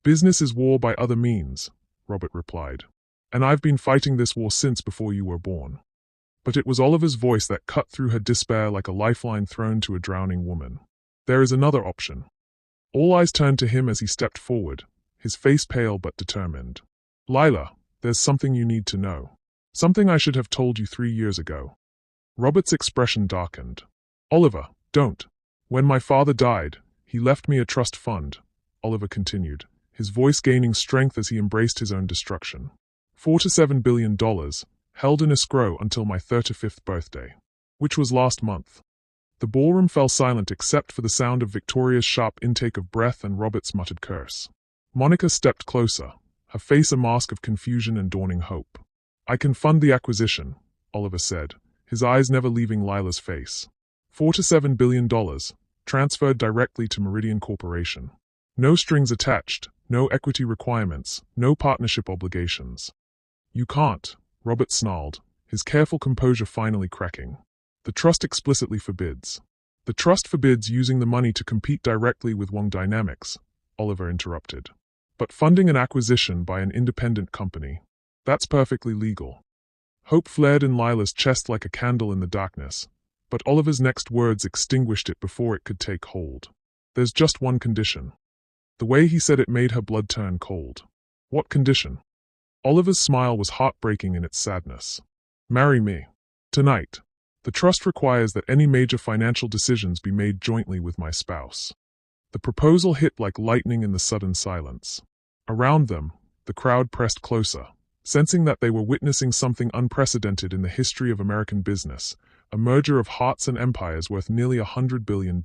"Business is war by other means," Robert replied. "And I've been fighting this war since before you were born." But it was Oliver's voice that cut through her despair like a lifeline thrown to a drowning woman. "There is another option." All eyes turned to him as he stepped forward, his face pale but determined. "Lila, there's something you need to know. Something I should have told you 3 years ago." Robert's expression darkened. "Oliver, don't. When my father died, he left me a trust fund," Oliver continued, his voice gaining strength as he embraced his own destruction. $4 to $7 billion, held in escrow until my 35th birthday, which was last month." The ballroom fell silent except for the sound of Victoria's sharp intake of breath and Robert's muttered curse. Monica stepped closer, her face a mask of confusion and dawning hope. "I can fund the acquisition," Oliver said, his eyes never leaving Lila's face. $4 to $7 billion, transferred directly to Meridian Corporation. No strings attached, no equity requirements, no partnership obligations. "You can't," Robert snarled, his careful composure finally cracking. "The trust explicitly forbids." "The trust forbids using the money to compete directly with Wong Dynamics," Oliver interrupted. "But funding an acquisition by an independent company, that's perfectly legal." Hope flared in Lila's chest like a candle in the darkness, but Oliver's next words extinguished it before it could take hold. "There's just one condition." The way he said it made her blood turn cold. "What condition?" Oliver's smile was heartbreaking in its sadness. Marry me. Tonight. The trust requires that any major financial decisions be made jointly with my spouse. The proposal hit like lightning in the sudden silence. Around them, the crowd pressed closer, sensing that they were witnessing something unprecedented in the history of American business, a merger of hearts and empires worth nearly $100 billion.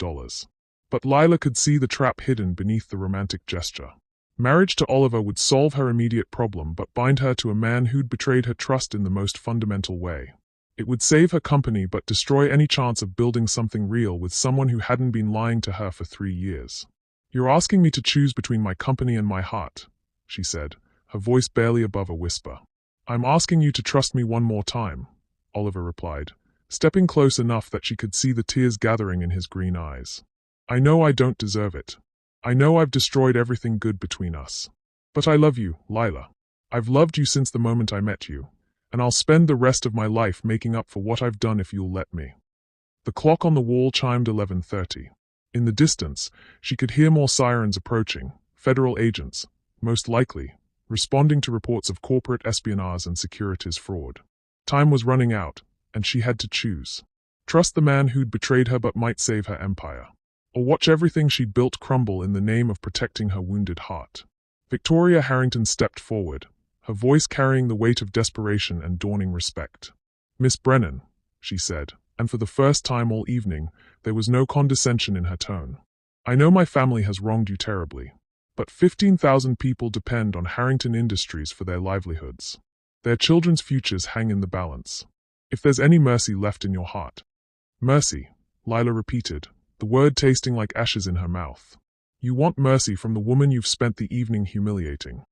But Lila could see the trap hidden beneath the romantic gesture. Marriage to Oliver would solve her immediate problem but bind her to a man who'd betrayed her trust in the most fundamental way. It would save her company but destroy any chance of building something real with someone who hadn't been lying to her for 3 years. You're asking me to choose between my company and my heart, she said, her voice barely above a whisper. I'm asking you to trust me one more time, Oliver replied, stepping close enough that she could see the tears gathering in his green eyes. I know I don't deserve it. I know I've destroyed everything good between us. But I love you, Lila. I've loved you since the moment I met you, and I'll spend the rest of my life making up for what I've done if you'll let me. The clock on the wall chimed 11:30. In the distance, she could hear more sirens approaching, federal agents, most likely, responding to reports of corporate espionage and securities fraud. Time was running out, and she had to choose. Trust the man who'd betrayed her but might save her empire, or watch everything she'd built crumble in the name of protecting her wounded heart. Victoria Harrington stepped forward, her voice carrying the weight of desperation and dawning respect. Miss Brennan, she said, and for the first time all evening, there was no condescension in her tone. I know my family has wronged you terribly, but 15,000 people depend on Harrington Industries for their livelihoods. Their children's futures hang in the balance. If there's any mercy left in your heart. Mercy, Lila repeated, the word tasting like ashes in her mouth. You want mercy from the woman you've spent the evening humiliating.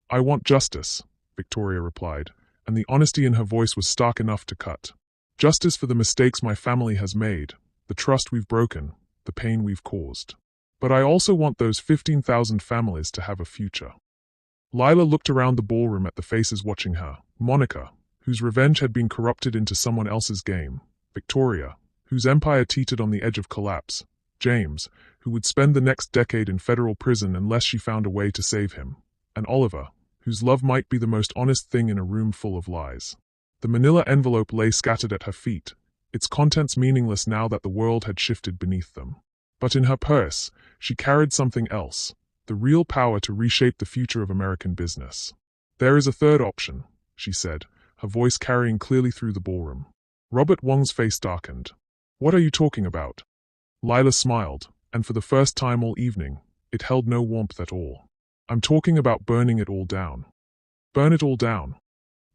I want justice, Victoria replied, and the honesty in her voice was stark enough to cut. Justice for the mistakes my family has made, the trust we've broken, the pain we've caused. But I also want those 15,000 families to have a future. Lila looked around the ballroom at the faces watching her. Monica, whose revenge had been corrupted into someone else's game. Victoria, whose empire teetered on the edge of collapse. James, who would spend the next decade in federal prison unless she found a way to save him. And Oliver, whose love might be the most honest thing in a room full of lies. The manila envelope lay scattered at her feet, its contents meaningless now that the world had shifted beneath them. But in her purse, she carried something else, the real power to reshape the future of American business. There is a third option, she said, her voice carrying clearly through the ballroom. Robert Wong's face darkened. What are you talking about? Lila smiled, and for the first time all evening, it held no warmth at all. I'm talking about burning it all down. Burn it all down.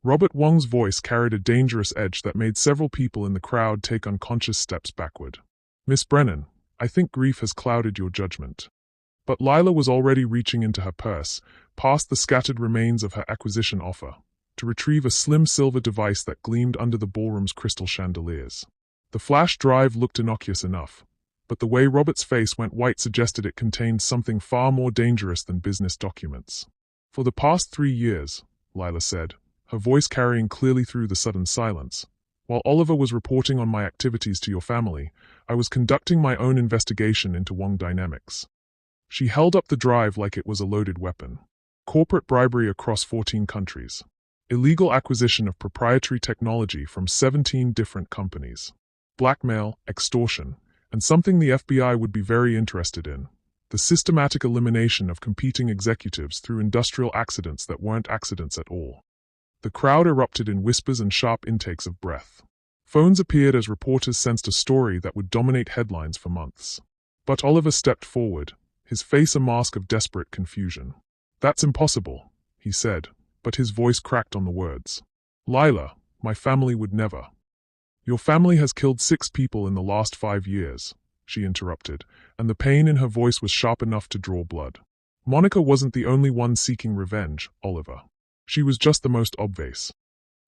Robert Wong's voice carried a dangerous edge that made several people in the crowd take unconscious steps backward. Miss Brennan, I think grief has clouded your judgment. But Lila was already reaching into her purse, past the scattered remains of her acquisition offer, to retrieve a slim silver device that gleamed under the ballroom's crystal chandeliers. The flash drive looked innocuous enough, but the way Robert's face went white suggested it contained something far more dangerous than business documents. For the past 3 years, Lila said, her voice carrying clearly through the sudden silence, while Oliver was reporting on my activities to your family, I was conducting my own investigation into Wong Dynamics. She held up the drive like it was a loaded weapon. Corporate bribery across 14 countries. Illegal acquisition of proprietary technology from 17 different companies. Blackmail, extortion, and something the FBI would be very interested in, the systematic elimination of competing executives through industrial accidents that weren't accidents at all. The crowd erupted in whispers and sharp intakes of breath. Phones appeared as reporters sensed a story that would dominate headlines for months. But Oliver stepped forward, his face a mask of desperate confusion. That's impossible, he said, but his voice cracked on the words. Lila, my family would never. Your family has killed 6 people in the last 5 years, she interrupted, and the pain in her voice was sharp enough to draw blood. Monica wasn't the only one seeking revenge, Oliver. She was just the most obvious.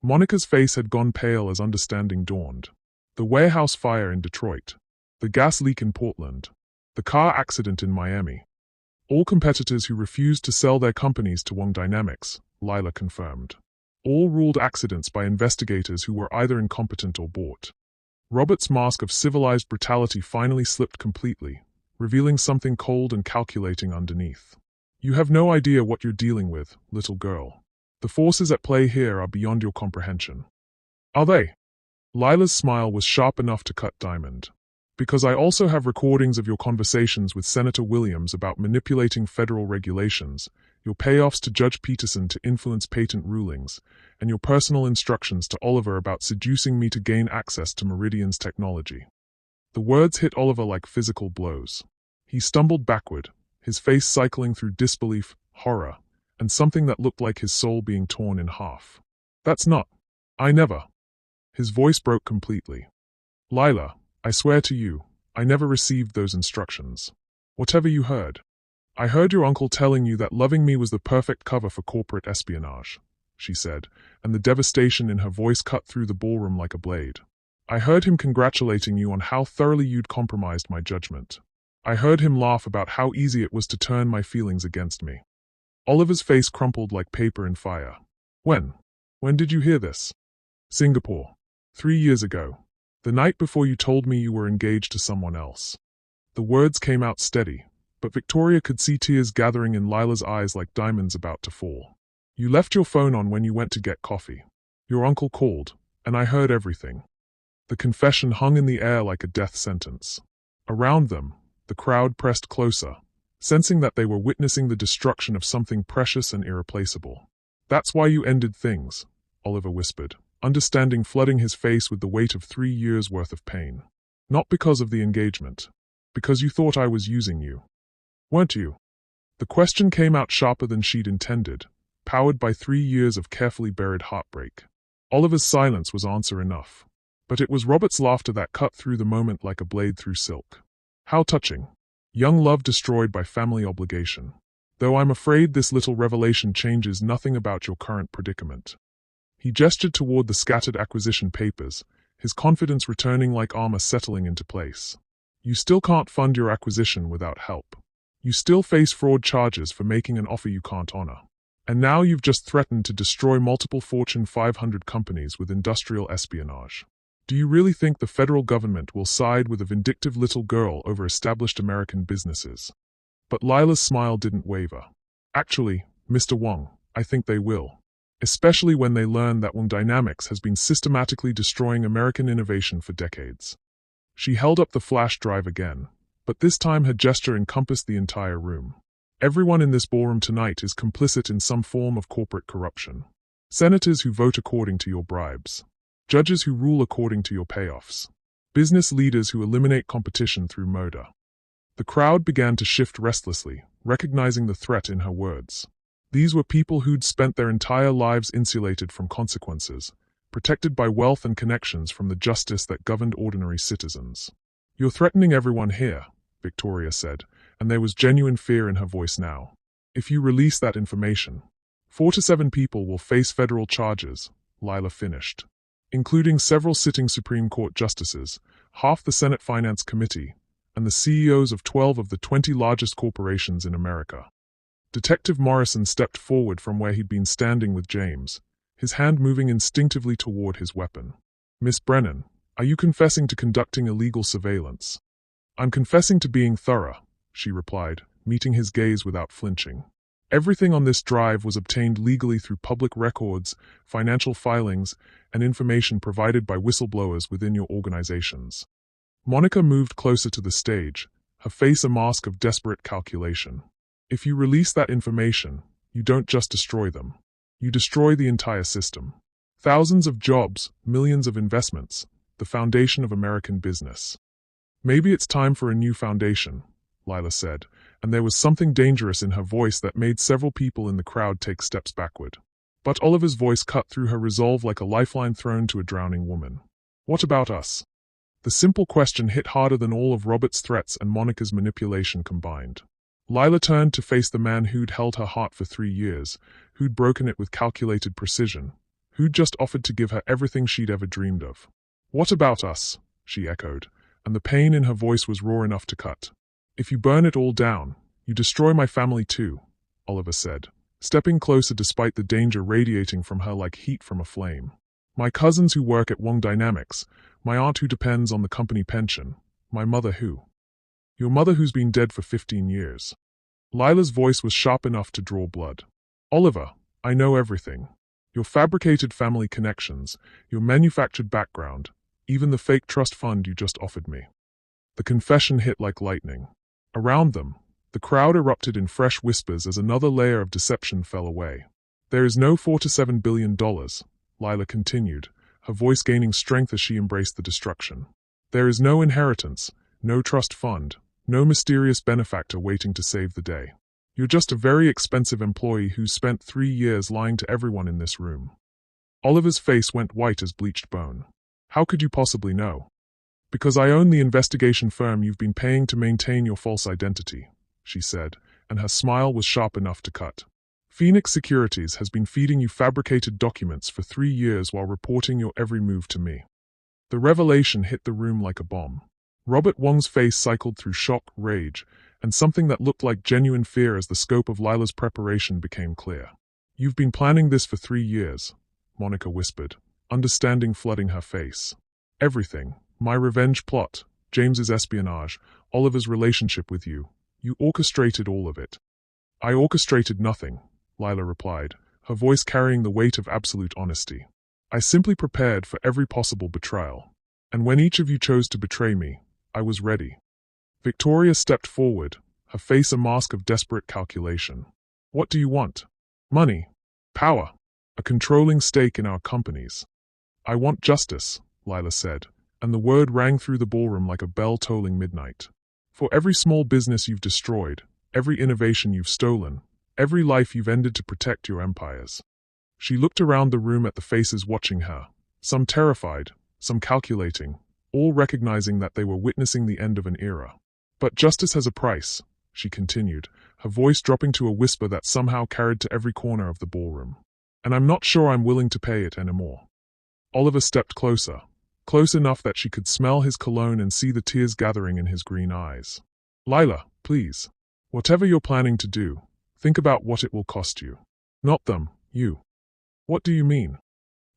Monica's face had gone pale as understanding dawned. The warehouse fire in Detroit. The gas leak in Portland. The car accident in Miami. All competitors who refused to sell their companies to Wong Dynamics, Lila confirmed. All ruled accidents by investigators who were either incompetent or bought. Robert's mask of civilized brutality finally slipped completely, revealing something cold and calculating underneath. You have no idea what you're dealing with, little girl. The The forces at play here are beyond your comprehension. Are they? Lila's smile was sharp enough to cut Diamond. Because I also have recordings of your conversations with Senator Williams about manipulating federal regulations, your payoffs to Judge Peterson to influence patent rulings, and your personal instructions to Oliver about seducing me to gain access to Meridian's technology. The words hit Oliver like physical blows. He stumbled backward, his face cycling through disbelief, horror, and something that looked like his soul being torn in half. That's not. I never. His voice broke completely. Lila, I swear to you, I never received those instructions. Whatever you heard. I heard your uncle telling you that loving me was the perfect cover for corporate espionage, she said, and the devastation in her voice cut through the ballroom like a blade. I heard him congratulating you on how thoroughly you'd compromised my judgment. I heard him laugh about how easy it was to turn my feelings against me. Oliver's face crumpled like paper in fire. When? When did you hear this? Singapore. 3 years ago. The night before you told me you were engaged to someone else. The words came out steady, but Victoria could see tears gathering in Lila's eyes like diamonds about to fall. You left your phone on when you went to get coffee. Your uncle called, and I heard everything. The confession hung in the air like a death sentence. Around them, the crowd pressed closer, sensing that they were witnessing the destruction of something precious and irreplaceable. That's why you ended things, Oliver whispered, understanding flooding his face with the weight of 3 years' worth of pain. Not because of the engagement. Because you thought I was using you. Weren't you? The question came out sharper than she'd intended, powered by 3 years of carefully buried heartbreak. Oliver's silence was answer enough. But it was Robert's laughter that cut through the moment like a blade through silk. How touching. Young love destroyed by family obligation. Though I'm afraid this little revelation changes nothing about your current predicament. He gestured toward the scattered acquisition papers, his confidence returning like armor settling into place. You still can't fund your acquisition without help. You still face fraud charges for making an offer you can't honor. And now you've just threatened to destroy multiple Fortune 500 companies with industrial espionage. Do you really think the federal government will side with a vindictive little girl over established American businesses? But Lila's smile didn't waver. Actually, Mr. Wong, I think they will. Especially when they learn that Wong Dynamics has been systematically destroying American innovation for decades. She held up the flash drive again, but this time her gesture encompassed the entire room. Everyone in this ballroom tonight is complicit in some form of corporate corruption. Senators who vote according to your bribes. Judges who rule according to your payoffs. Business leaders who eliminate competition through murder. The crowd began to shift restlessly, recognizing the threat in her words. These were people who'd spent their entire lives insulated from consequences, protected by wealth and connections from the justice that governed ordinary citizens. You're threatening everyone here, Victoria said, and there was genuine fear in her voice now. If you release that information, 4 to 7 people will face federal charges, Lila finished, including several sitting Supreme Court justices, half the Senate Finance Committee, and the CEOs of 12 of the 20 largest corporations in America. Detective Morrison stepped forward from where he'd been standing with James, his hand moving instinctively toward his weapon. Miss Brennan, are you confessing to conducting illegal surveillance? I'm confessing to being thorough, she replied, meeting his gaze without flinching. Everything on this drive was obtained legally through public records, financial filings, and information provided by whistleblowers within your organizations. Monica moved closer to the stage, her face a mask of desperate calculation. If you release that information, you don't just destroy them. You destroy the entire system. Thousands of jobs, millions of investments, the foundation of American business. Maybe it's time for a new foundation, Lila said, and there was something dangerous in her voice that made several people in the crowd take steps backward. But Oliver's voice cut through her resolve like a lifeline thrown to a drowning woman. What about us? The simple question hit harder than all of Robert's threats and Monica's manipulation combined. Lila turned to face the man who'd held her heart for 3 years, who'd broken it with calculated precision, who'd just offered to give her everything she'd ever dreamed of. What about us? She echoed, and the pain in her voice was raw enough to cut. If you burn it all down, you destroy my family too, Oliver said, stepping closer despite the danger radiating from her like heat from a flame. My cousins who work at Wong Dynamics, my aunt who depends on the company pension, my mother who... Your mother who's been dead for 15 years. Lila's voice was sharp enough to draw blood. Oliver, I know everything. Your fabricated family connections, your manufactured background, even the fake trust fund you just offered me. The confession hit like lightning. Around them, the crowd erupted in fresh whispers as another layer of deception fell away. There is no $4 to $7 billion, Lila continued, her voice gaining strength as she embraced the destruction. There is no inheritance, no trust fund, no mysterious benefactor waiting to save the day. You're just a very expensive employee who spent 3 years lying to everyone in this room. Oliver's face went white as bleached bone. How could you possibly know? Because I own the investigation firm you've been paying to maintain your false identity, she said, and her smile was sharp enough to cut. Phoenix Securities has been feeding you fabricated documents for 3 years while reporting your every move to me. The revelation hit the room like a bomb. Robert Wong's face cycled through shock, rage, and something that looked like genuine fear as the scope of Lila's preparation became clear. You've been planning this for 3 years, Monica whispered, understanding flooding her face. Everything, my revenge plot, James's espionage, Oliver's relationship with you. You orchestrated all of it. I orchestrated nothing, Lila replied, her voice carrying the weight of absolute honesty. I simply prepared for every possible betrayal. And when each of you chose to betray me, I was ready. Victoria stepped forward, her face a mask of desperate calculation. What do you want? Money. Power. A controlling stake in our companies. I want justice, Lila said, and the word rang through the ballroom like a bell tolling midnight. For every small business you've destroyed, every innovation you've stolen, every life you've ended to protect your empires. She looked around the room at the faces watching her, some terrified, some calculating, all recognizing that they were witnessing the end of an era. But justice has a price, she continued, her voice dropping to a whisper that somehow carried to every corner of the ballroom. And I'm not sure I'm willing to pay it anymore. Oliver stepped closer, close enough that she could smell his cologne and see the tears gathering in his green eyes. Lila, please. Whatever you're planning to do, think about what it will cost you. Not them, you. What do you mean?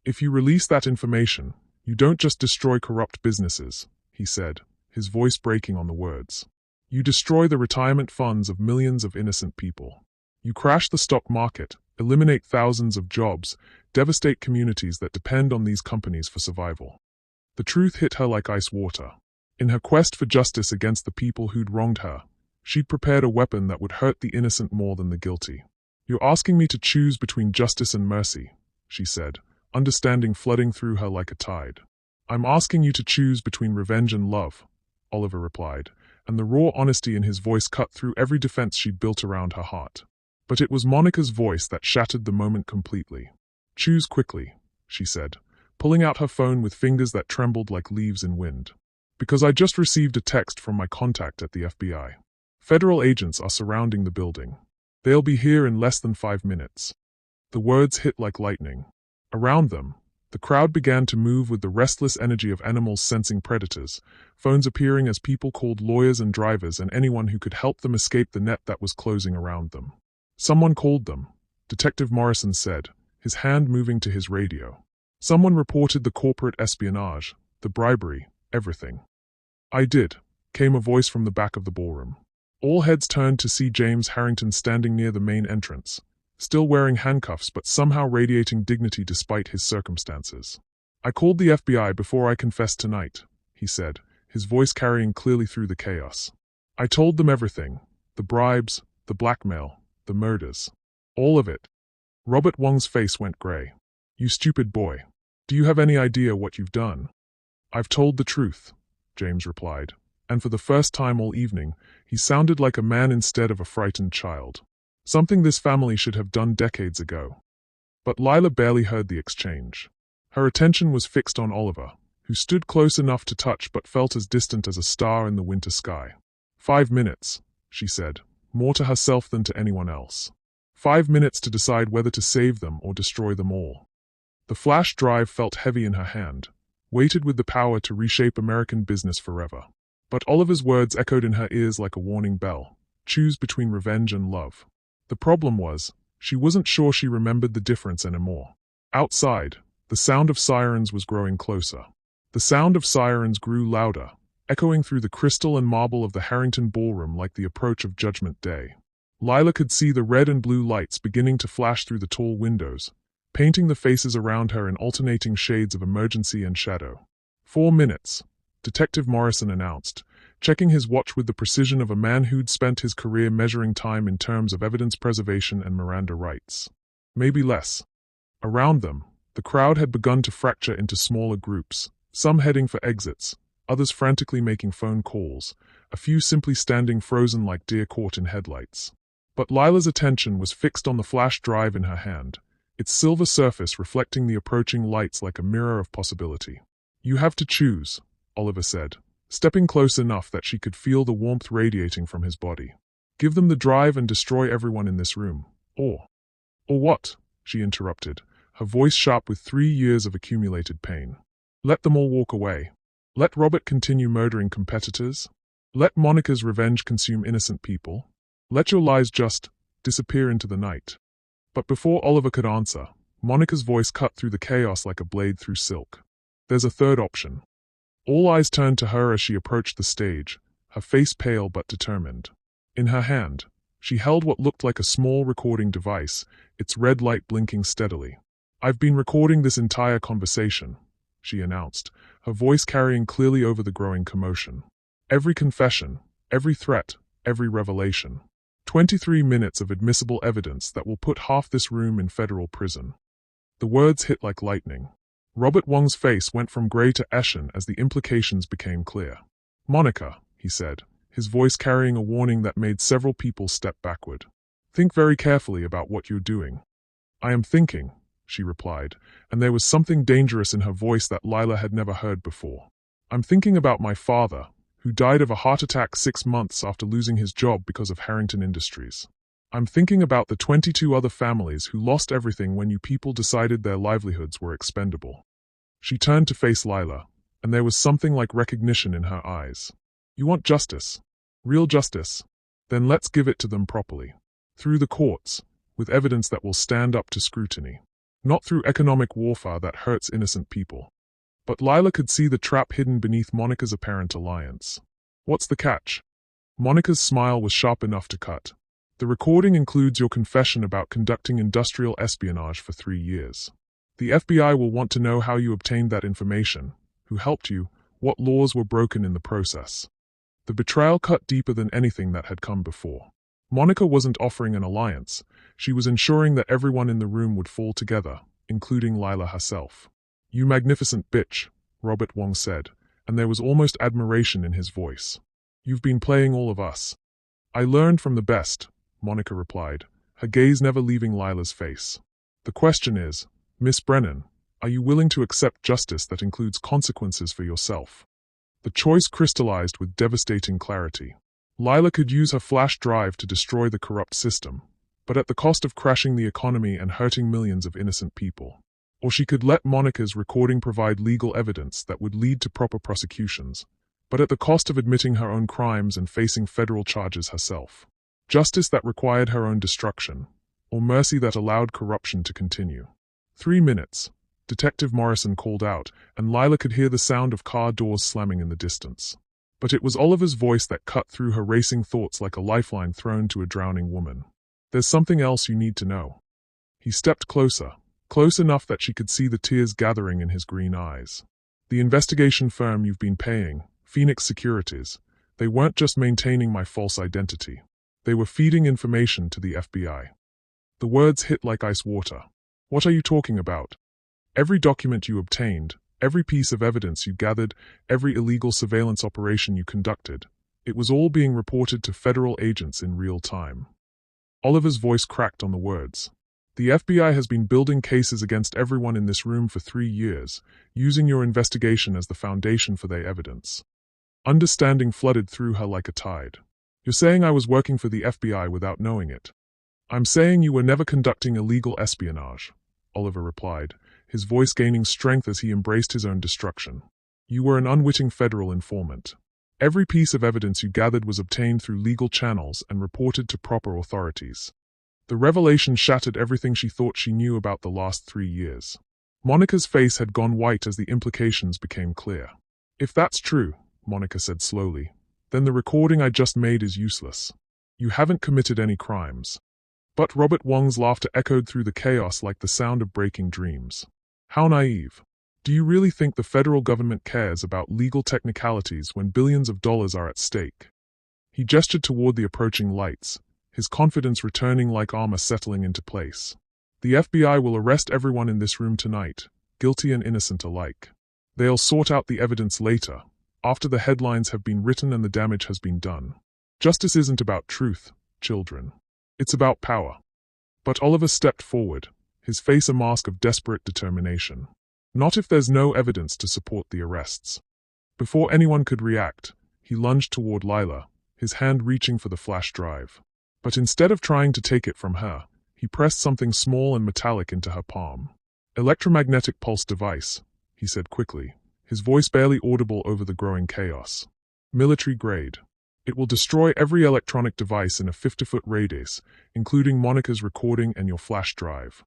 If you release that information, you don't just destroy corrupt businesses, he said, his voice breaking on the words. You destroy the retirement funds of millions of innocent people. You crash the stock market, eliminate thousands of jobs, devastate communities that depend on these companies for survival. The truth hit her like ice water. In her quest for justice against the people who'd wronged her, she'd prepared a weapon that would hurt the innocent more than the guilty. You're asking me to choose between justice and mercy, she said, understanding flooding through her like a tide. I'm asking you to choose between revenge and love, Oliver replied, and the raw honesty in his voice cut through every defense she'd built around her heart. But it was Monica's voice that shattered the moment completely. Choose quickly, she said, pulling out her phone with fingers that trembled like leaves in wind. Because I just received a text from my contact at the FBI. Federal agents are surrounding the building. They'll be here in less than 5 minutes. The words hit like lightning. Around them, the crowd began to move with the restless energy of animals sensing predators, phones appearing as people called lawyers and drivers and anyone who could help them escape the net that was closing around them. Someone called them, Detective Morrison said, his hand moving to his radio. Someone reported the corporate espionage, the bribery, everything. I did, came a voice from the back of the ballroom. All heads turned to see James Harrington standing near the main entrance, still wearing handcuffs but somehow radiating dignity despite his circumstances. I called the FBI before I confessed tonight, he said, his voice carrying clearly through the chaos. I told them everything, the bribes, the blackmail, the murders. All of it. Robert Wong's face went gray. You stupid boy. Do you have any idea what you've done? I've told the truth, James replied, and for the first time all evening, he sounded like a man instead of a frightened child. Something this family should have done decades ago. But Lila barely heard the exchange. Her attention was fixed on Oliver, who stood close enough to touch but felt as distant as a star in the winter sky. 5 minutes, she said, more to herself than to anyone else. 5 minutes to decide whether to save them or destroy them all. The flash drive felt heavy in her hand, weighted with the power to reshape American business forever. But Oliver's words echoed in her ears like a warning bell. Choose between revenge and love. The problem was, she wasn't sure she remembered the difference anymore. Outside, the sound of sirens was growing closer. The sound of sirens grew louder, echoing through the crystal and marble of the Harrington ballroom like the approach of Judgment Day. Lila could see the red and blue lights beginning to flash through the tall windows, painting the faces around her in alternating shades of emergency and shadow. 4 minutes, Detective Morrison announced, checking his watch with the precision of a man who'd spent his career measuring time in terms of evidence preservation and Miranda rights. Maybe less. Around them, the crowd had begun to fracture into smaller groups, some heading for exits, others frantically making phone calls, a few simply standing frozen like deer caught in headlights. But Lila's attention was fixed on the flash drive in her hand, its silver surface reflecting the approaching lights like a mirror of possibility. "You have to choose," Oliver said, stepping close enough that she could feel the warmth radiating from his body. "Give them the drive and destroy everyone in this room. Or what?" she interrupted, her voice sharp with 3 years of accumulated pain. "Let them all walk away. Let Robert continue murdering competitors. Let Monica's revenge consume innocent people. Let your lies just disappear into the night." But before Oliver could answer, Monica's voice cut through the chaos like a blade through silk. "There's a third option." All eyes turned to her as she approached the stage, her face pale but determined. In her hand, she held what looked like a small recording device, its red light blinking steadily. "I've been recording this entire conversation," she announced, her voice carrying clearly over the growing commotion. "Every confession, every threat, every revelation. 23 minutes of admissible evidence that will put half this room in federal prison." The words hit like lightning. Robert Wong's face went from gray to ashen as the implications became clear. "Monica," he said, his voice carrying a warning that made several people step backward. "Think very carefully about what you're doing." "I am thinking," she replied, and there was something dangerous in her voice that Lila had never heard before. "I'm thinking about my father, who died of a heart attack 6 months after losing his job because of Harrington Industries. I'm thinking about the 22 other families who lost everything when you people decided their livelihoods were expendable." She turned to face Lila, and there was something like recognition in her eyes. "You want justice? Real justice? Then let's give it to them properly. Through the courts, with evidence that will stand up to scrutiny. Not through economic warfare that hurts innocent people." But Lila could see the trap hidden beneath Monica's apparent alliance. "What's the catch?" Monica's smile was sharp enough to cut. "The recording includes your confession about conducting industrial espionage for 3 years. The FBI will want to know how you obtained that information, who helped you, what laws were broken in the process." The betrayal cut deeper than anything that had come before. Monica wasn't offering an alliance, she was ensuring that everyone in the room would fall together, including Lila herself. "You magnificent bitch," Robert Wong said, and there was almost admiration in his voice. "You've been playing all of us." "I learned from the best," Monica replied, her gaze never leaving Lila's face. "The question is, Miss Brennan, are you willing to accept justice that includes consequences for yourself?" The choice crystallized with devastating clarity. Lila could use her flash drive to destroy the corrupt system, but at the cost of crashing the economy and hurting millions of innocent people. Or she could let Monica's recording provide legal evidence that would lead to proper prosecutions, but at the cost of admitting her own crimes and facing federal charges herself. Justice that required her own destruction, or mercy that allowed corruption to continue. 3 minutes, Detective Morrison called out, and Lila could hear the sound of car doors slamming in the distance. But it was Oliver's voice that cut through her racing thoughts like a lifeline thrown to a drowning woman. "There's something else you need to know." He stepped closer, close enough that she could see the tears gathering in his green eyes. "The investigation firm you've been paying, Phoenix Securities, they weren't just maintaining my false identity. They were feeding information to the FBI." The words hit like ice water. "What are you talking about?" "Every document you obtained, every piece of evidence you gathered, every illegal surveillance operation you conducted, it was all being reported to federal agents in real time." Oliver's voice cracked on the words. "The FBI has been building cases against everyone in this room for 3 years, using your investigation as the foundation for their evidence." Understanding flooded through her like a tide. "You're saying I was working for the FBI without knowing it?" "I'm saying you were never conducting illegal espionage," Oliver replied, his voice gaining strength as he embraced his own destruction. "You were an unwitting federal informant. Every piece of evidence you gathered was obtained through legal channels and reported to proper authorities." The revelation shattered everything she thought she knew about the last 3 years. Monica's face had gone white as the implications became clear. "If that's true," Monica said slowly, "then the recording I just made is useless. You haven't committed any crimes. But Robert Wong's laughter echoed through the chaos like the sound of breaking dreams. How naive. Do you really think the federal government cares about legal technicalities when billions of dollars are at stake? He gestured toward the approaching lights, his confidence returning like armor settling into place. The FBI will arrest everyone in this room tonight, guilty and innocent alike. They'll sort out the evidence later, after the headlines have been written and the damage has been done. Justice isn't about truth, children. It's about power. But Oliver stepped forward, his face a mask of desperate determination. Not if there's no evidence to support the arrests. Before anyone could react, he lunged toward Lila, his hand reaching for the flash drive. But instead of trying to take it from her, he pressed something small and metallic into her palm. Electromagnetic pulse device, he said quickly, his voice barely audible over the growing chaos. Military grade. It will destroy every electronic device in a 50-foot radius, including Monica's recording and your flash drive.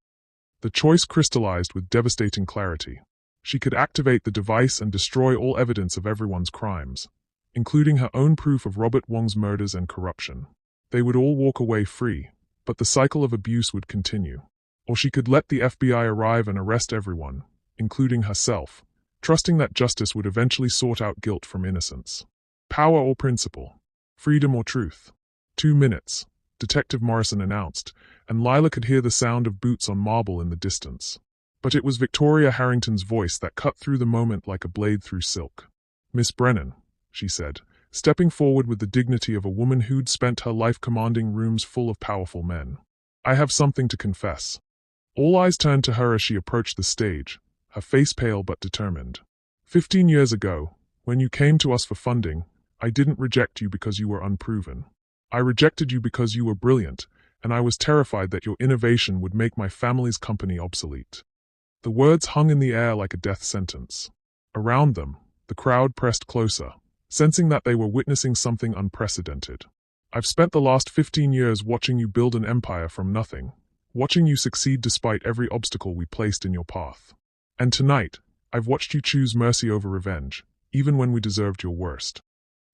The choice crystallized with devastating clarity. She could activate the device and destroy all evidence of everyone's crimes, including her own proof of Robert Wong's murders and corruption. They would all walk away free, but the cycle of abuse would continue. Or she could let the FBI arrive and arrest everyone, including herself, trusting that justice would eventually sort out guilt from innocence. Power or principle? Freedom or truth? 2 minutes, Detective Morrison announced, and Lila could hear the sound of boots on marble in the distance. But it was Victoria Harrington's voice that cut through the moment like a blade through silk. Miss Brennan, she said, stepping forward with the dignity of a woman who'd spent her life commanding rooms full of powerful men. I have something to confess. All eyes turned to her as she approached the stage, her face pale but determined. 15 years ago, when you came to us for funding, I didn't reject you because you were unproven. I rejected you because you were brilliant, and I was terrified that your innovation would make my family's company obsolete. The words hung in the air like a death sentence. Around them, the crowd pressed closer, sensing that they were witnessing something unprecedented. I've spent the last 15 years watching you build an empire from nothing, watching you succeed despite every obstacle we placed in your path. And tonight, I've watched you choose mercy over revenge, even when we deserved your worst.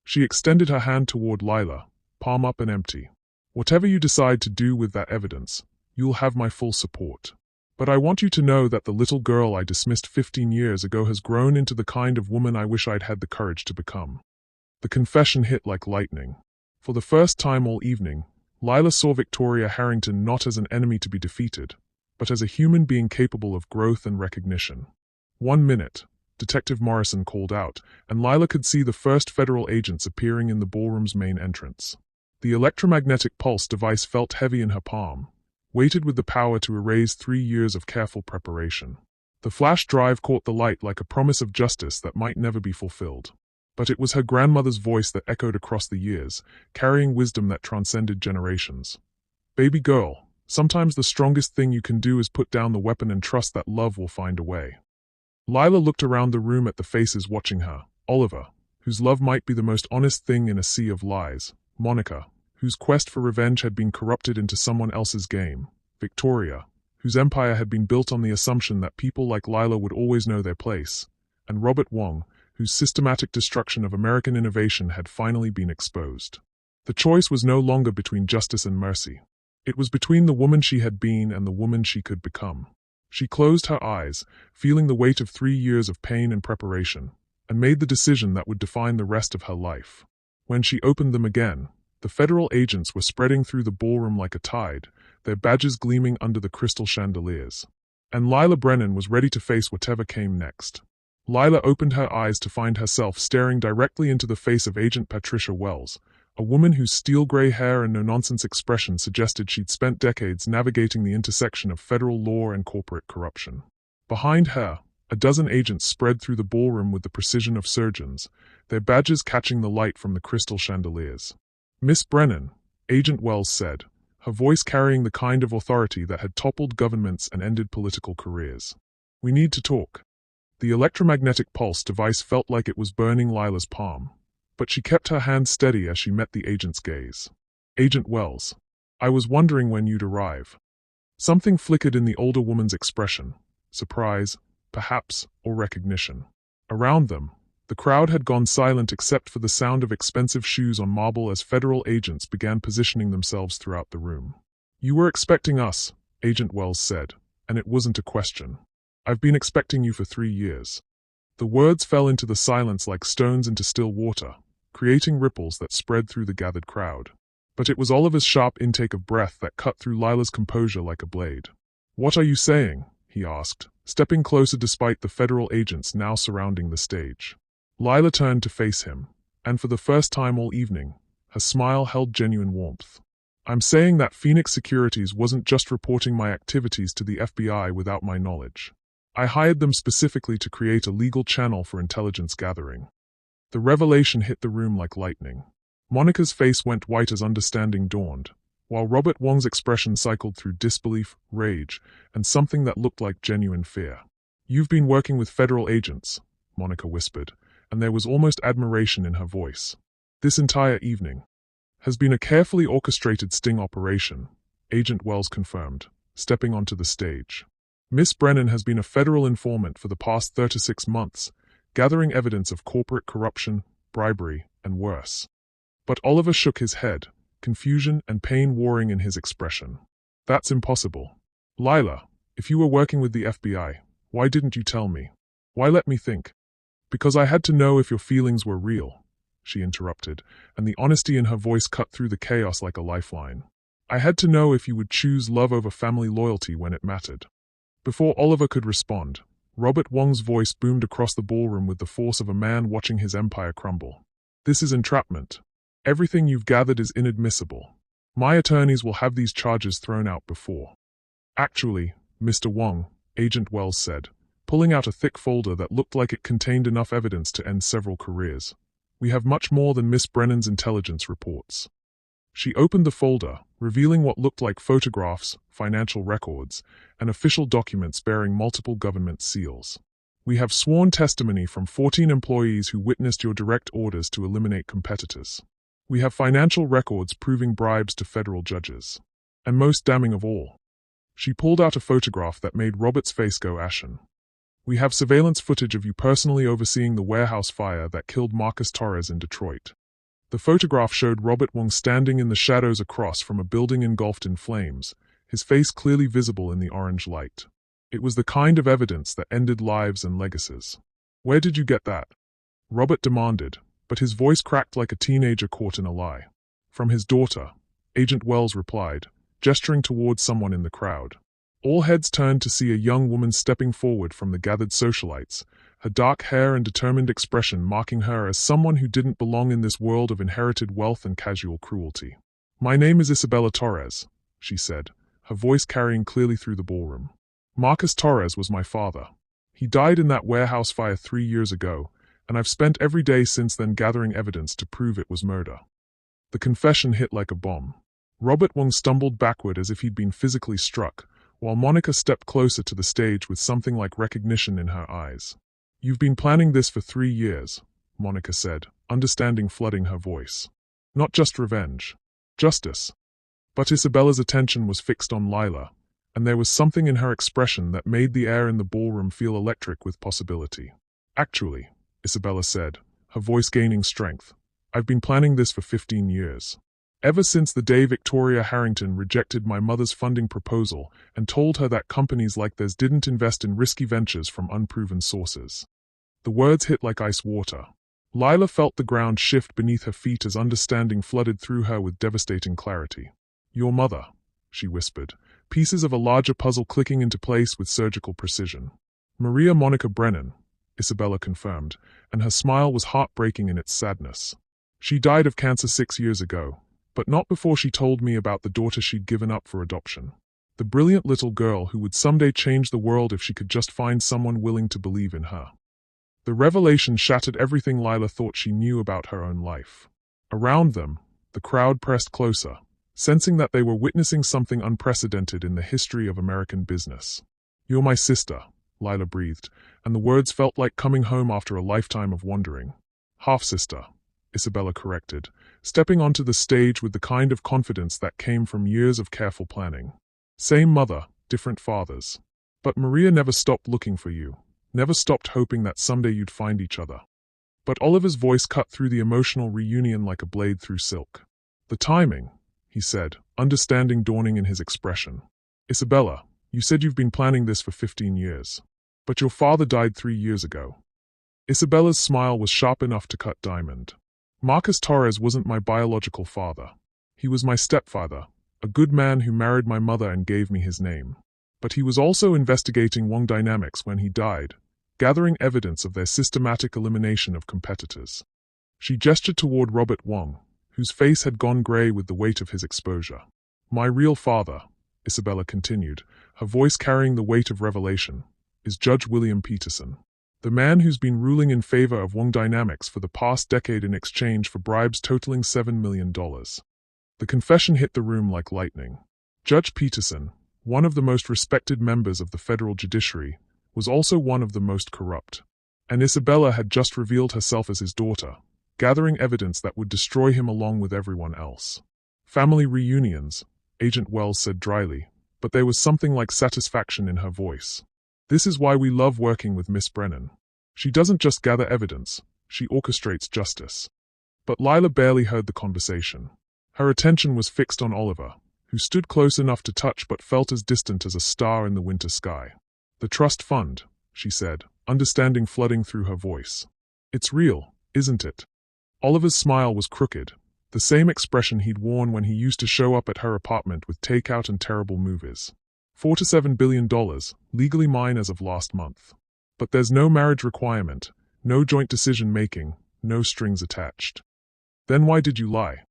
She extended her hand toward Lila, palm up and empty. Whatever you decide to do with that evidence, you'll have my full support. But I want you to know that the little girl I dismissed 15 years ago has grown into the kind of woman I wish I'd had the courage to become. The confession hit like lightning. For the first time all evening, Lila saw Victoria Harrington not as an enemy to be defeated, but as a human being capable of growth and recognition. 1 minute, Detective Morrison called out, and Lila could see the first federal agents appearing in the ballroom's main entrance. The electromagnetic pulse device felt heavy in her palm, weighted with the power to erase 3 years of careful preparation. The flash drive caught the light like a promise of justice that might never be fulfilled. But it was her grandmother's voice that echoed across the years, carrying wisdom that transcended generations. Baby girl, sometimes the strongest thing you can do is put down the weapon and trust that love will find a way. Lila looked around the room at the faces watching her. Oliver, whose love might be the most honest thing in a sea of lies. Monica, whose quest for revenge had been corrupted into someone else's game. Victoria, whose empire had been built on the assumption that people like Lila would always know their place. And Robert Wong, whose systematic destruction of American innovation had finally been exposed. The choice was no longer between justice and mercy. It was between the woman she had been and the woman she could become. She closed her eyes, feeling the weight of 3 years of pain and preparation, and made the decision that would define the rest of her life. When she opened them again, the federal agents were spreading through the ballroom like a tide, their badges gleaming under the crystal chandeliers. And Lila Brennan was ready to face whatever came next. Lila opened her eyes to find herself staring directly into the face of Agent Patricia Wells, a woman whose steel-gray hair and no-nonsense expression suggested she'd spent decades navigating the intersection of federal law and corporate corruption. Behind her, a dozen agents spread through the ballroom with the precision of surgeons, their badges catching the light from the crystal chandeliers. Miss Brennan, Agent Wells said, her voice carrying the kind of authority that had toppled governments and ended political careers. We need to talk. The electromagnetic pulse device felt like it was burning Lila's palm, but she kept her hand steady as she met the agent's gaze. Agent Wells, I was wondering when you'd arrive. Something flickered in the older woman's expression, surprise, perhaps, or recognition. Around them, The crowd had gone silent except for the sound of expensive shoes on marble as federal agents began positioning themselves throughout the room. "You were expecting us," Agent Wells said, "and it wasn't a question. I've been expecting you for 3 years." The words fell into the silence like stones into still water, creating ripples that spread through the gathered crowd. But it was Oliver's sharp intake of breath that cut through Lila's composure like a blade. "What are you saying?" he asked, stepping closer despite the federal agents now surrounding the stage. Lila turned to face him, and for the first time all evening, her smile held genuine warmth. "I'm saying that Phoenix Securities wasn't just reporting my activities to the FBI without my knowledge. I hired them specifically to create a legal channel for intelligence gathering." The revelation hit the room like lightning. Monica's face went white as understanding dawned, while Robert Wong's expression cycled through disbelief, rage, and something that looked like genuine fear. "You've been working with federal agents," Monica whispered, and there was almost admiration in her voice. "This entire evening has been a carefully orchestrated sting operation," Agent Wells confirmed, stepping onto the stage. "Miss Brennan has been a federal informant for the past 36 months, gathering evidence of corporate corruption, bribery, and worse." But Oliver shook his head, confusion and pain warring in his expression. "That's impossible. Lila, if you were working with the FBI, why didn't you tell me? Why let me think?" "Because I had to know if your feelings were real," she interrupted, and the honesty in her voice cut through the chaos like a lifeline. "I had to know if you would choose love over family loyalty when it mattered." Before Oliver could respond, Robert Wong's voice boomed across the ballroom with the force of a man watching his empire crumble. "This is entrapment. Everything you've gathered is inadmissible. My attorneys will have these charges thrown out before." "Actually, Mr. Wong," Agent Wells said, pulling out a thick folder that looked like it contained enough evidence to end several careers, "we have much more than Miss Brennan's intelligence reports." She opened the folder, revealing what looked like photographs, financial records, and official documents bearing multiple government seals. "We have sworn testimony from 14 employees who witnessed your direct orders to eliminate competitors. We have financial records proving bribes to federal judges. And most damning of all," she pulled out a photograph that made Robert's face go ashen. "We have surveillance footage of you personally overseeing the warehouse fire that killed Marcus Torres in Detroit." The photograph showed Robert Wong standing in the shadows across from a building engulfed in flames, his face clearly visible in the orange light. It was the kind of evidence that ended lives and legacies. "Where did you get that?" Robert demanded, but his voice cracked like a teenager caught in a lie. "From his daughter," Agent Wells replied, gesturing towards someone in the crowd. All heads turned to see a young woman stepping forward from the gathered socialites, her dark hair and determined expression marking her as someone who didn't belong in this world of inherited wealth and casual cruelty. "My name is Isabella Torres," she said, her voice carrying clearly through the ballroom. "Marcus Torres was my father. He died in that warehouse fire 3 years ago, and I've spent every day since then gathering evidence to prove it was murder." The confession hit like a bomb. Robert Wong stumbled backward as if he'd been physically struck, while Monica stepped closer to the stage with something like recognition in her eyes. "You've been planning this for 3 years," Monica said, understanding flooding her voice. "Not just revenge. Justice." But Isabella's attention was fixed on Lila, and there was something in her expression that made the air in the ballroom feel electric with possibility. "Actually," Isabella said, her voice gaining strength, "I've been planning this for 15 years. Ever since the day Victoria Harrington rejected my mother's funding proposal and told her that companies like theirs didn't invest in risky ventures from unproven sources." The words hit like ice water. Lila felt the ground shift beneath her feet as understanding flooded through her with devastating clarity. "Your mother," she whispered, pieces of a larger puzzle clicking into place with surgical precision. "Maria Monica Brennan," Isabella confirmed, and her smile was heartbreaking in its sadness. "She died of cancer 6 years ago. But not before she told me about the daughter she'd given up for adoption. The brilliant little girl who would someday change the world if she could just find someone willing to believe in her." The revelation shattered everything Lila thought she knew about her own life. Around them, the crowd pressed closer, sensing that they were witnessing something unprecedented in the history of American business. "You're my sister," Lila breathed, and the words felt like coming home after a lifetime of wandering. "Half-sister," Isabella corrected, stepping onto the stage with the kind of confidence that came from years of careful planning. "Same mother, different fathers. But Maria never stopped looking for you, never stopped hoping that someday you'd find each other." But Oliver's voice cut through the emotional reunion like a blade through silk. The timing, he said, understanding dawning in his expression. Isabella, you said you've been planning this for 15 years. But your father died 3 years ago. Isabella's smile was sharp enough to cut diamond. Marcus Torres wasn't my biological father. He was my stepfather, a good man who married my mother and gave me his name. But he was also investigating Wong Dynamics when he died, gathering evidence of their systematic elimination of competitors. She gestured toward Robert Wong, whose face had gone gray with the weight of his exposure. My real father, Isabella continued, her voice carrying the weight of revelation, is Judge William Peterson, the man who's been ruling in favor of Wong Dynamics for the past decade in exchange for bribes totaling $7 million. The confession hit the room like lightning. Judge Peterson, one of the most respected members of the federal judiciary, was also one of the most corrupt. And Isabella had just revealed herself as his daughter, gathering evidence that would destroy him along with everyone else. Family reunions, Agent Wells said dryly, but there was something like satisfaction in her voice. This is why we love working with Miss Brennan. She doesn't just gather evidence, she orchestrates justice. But Lila barely heard the conversation. Her attention was fixed on Oliver, who stood close enough to touch but felt as distant as a star in the winter sky. The trust fund, she said, understanding flooding through her voice. It's real, isn't it? Oliver's smile was crooked, the same expression he'd worn when he used to show up at her apartment with takeout and terrible movies. $4 to $7 billion, legally mine as of last month. But there's no marriage requirement, no joint decision-making, no strings attached. Then why did you lie?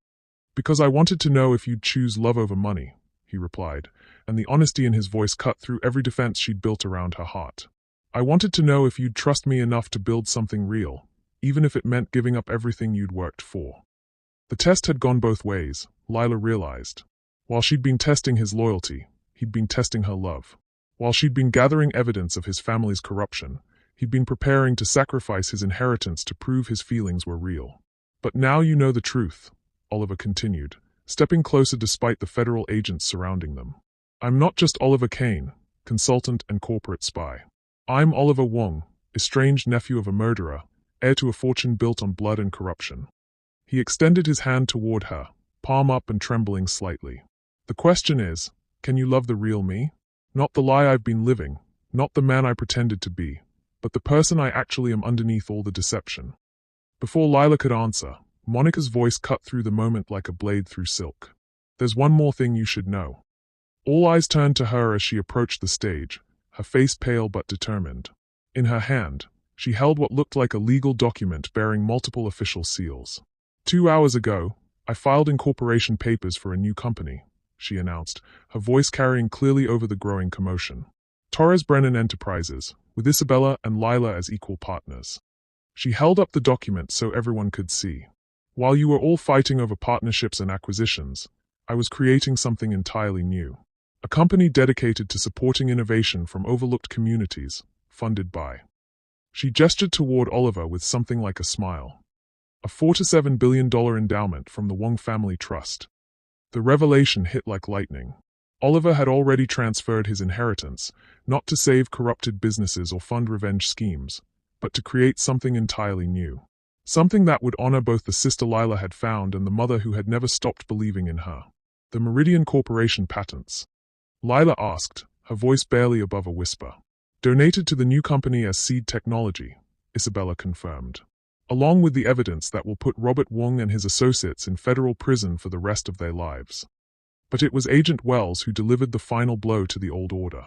Because I wanted to know if you'd choose love over money, he replied, and the honesty in his voice cut through every defense she'd built around her heart. I wanted to know if you'd trust me enough to build something real, even if it meant giving up everything you'd worked for. The test had gone both ways, Lila realized. While she'd been testing his loyalty, he'd been testing her love. While she'd been gathering evidence of his family's corruption, he'd been preparing to sacrifice his inheritance to prove his feelings were real. But now you know the truth, Oliver continued, stepping closer despite the federal agents surrounding them. I'm not just Oliver Kane, consultant and corporate spy. I'm Oliver Wong, estranged nephew of a murderer, heir to a fortune built on blood and corruption. He extended his hand toward her, palm up and trembling slightly. The question is, can you love the real me? Not the lie I've been living, not the man I pretended to be, but the person I actually am underneath all the deception. Before Lila could answer, Monica's voice cut through the moment like a blade through silk. There's one more thing you should know. All eyes turned to her as she approached the stage, her face pale but determined. In her hand, she held what looked like a legal document bearing multiple official seals. 2 hours ago, I filed incorporation papers for a new company, she announced, her voice carrying clearly over the growing commotion. Torres Brennan Enterprises, with Isabella and Lila as equal partners. She held up the document so everyone could see. While you were all fighting over partnerships and acquisitions, I was creating something entirely new. A company dedicated to supporting innovation from overlooked communities, funded by. She gestured toward Oliver with something like a smile. A $4 to $7 billion endowment from the Wong Family Trust. The revelation hit like lightning. Oliver had already transferred his inheritance, not to save corrupted businesses or fund revenge schemes, but to create something entirely new. Something that would honor both the sister Lila had found and the mother who had never stopped believing in her. The Meridian Corporation patents. Lila asked, her voice barely above a whisper. Donated to the new company as seed technology, Isabella confirmed. Along with the evidence that will put Robert Wong and his associates in federal prison for the rest of their lives. But it was Agent Wells who delivered the final blow to the old order.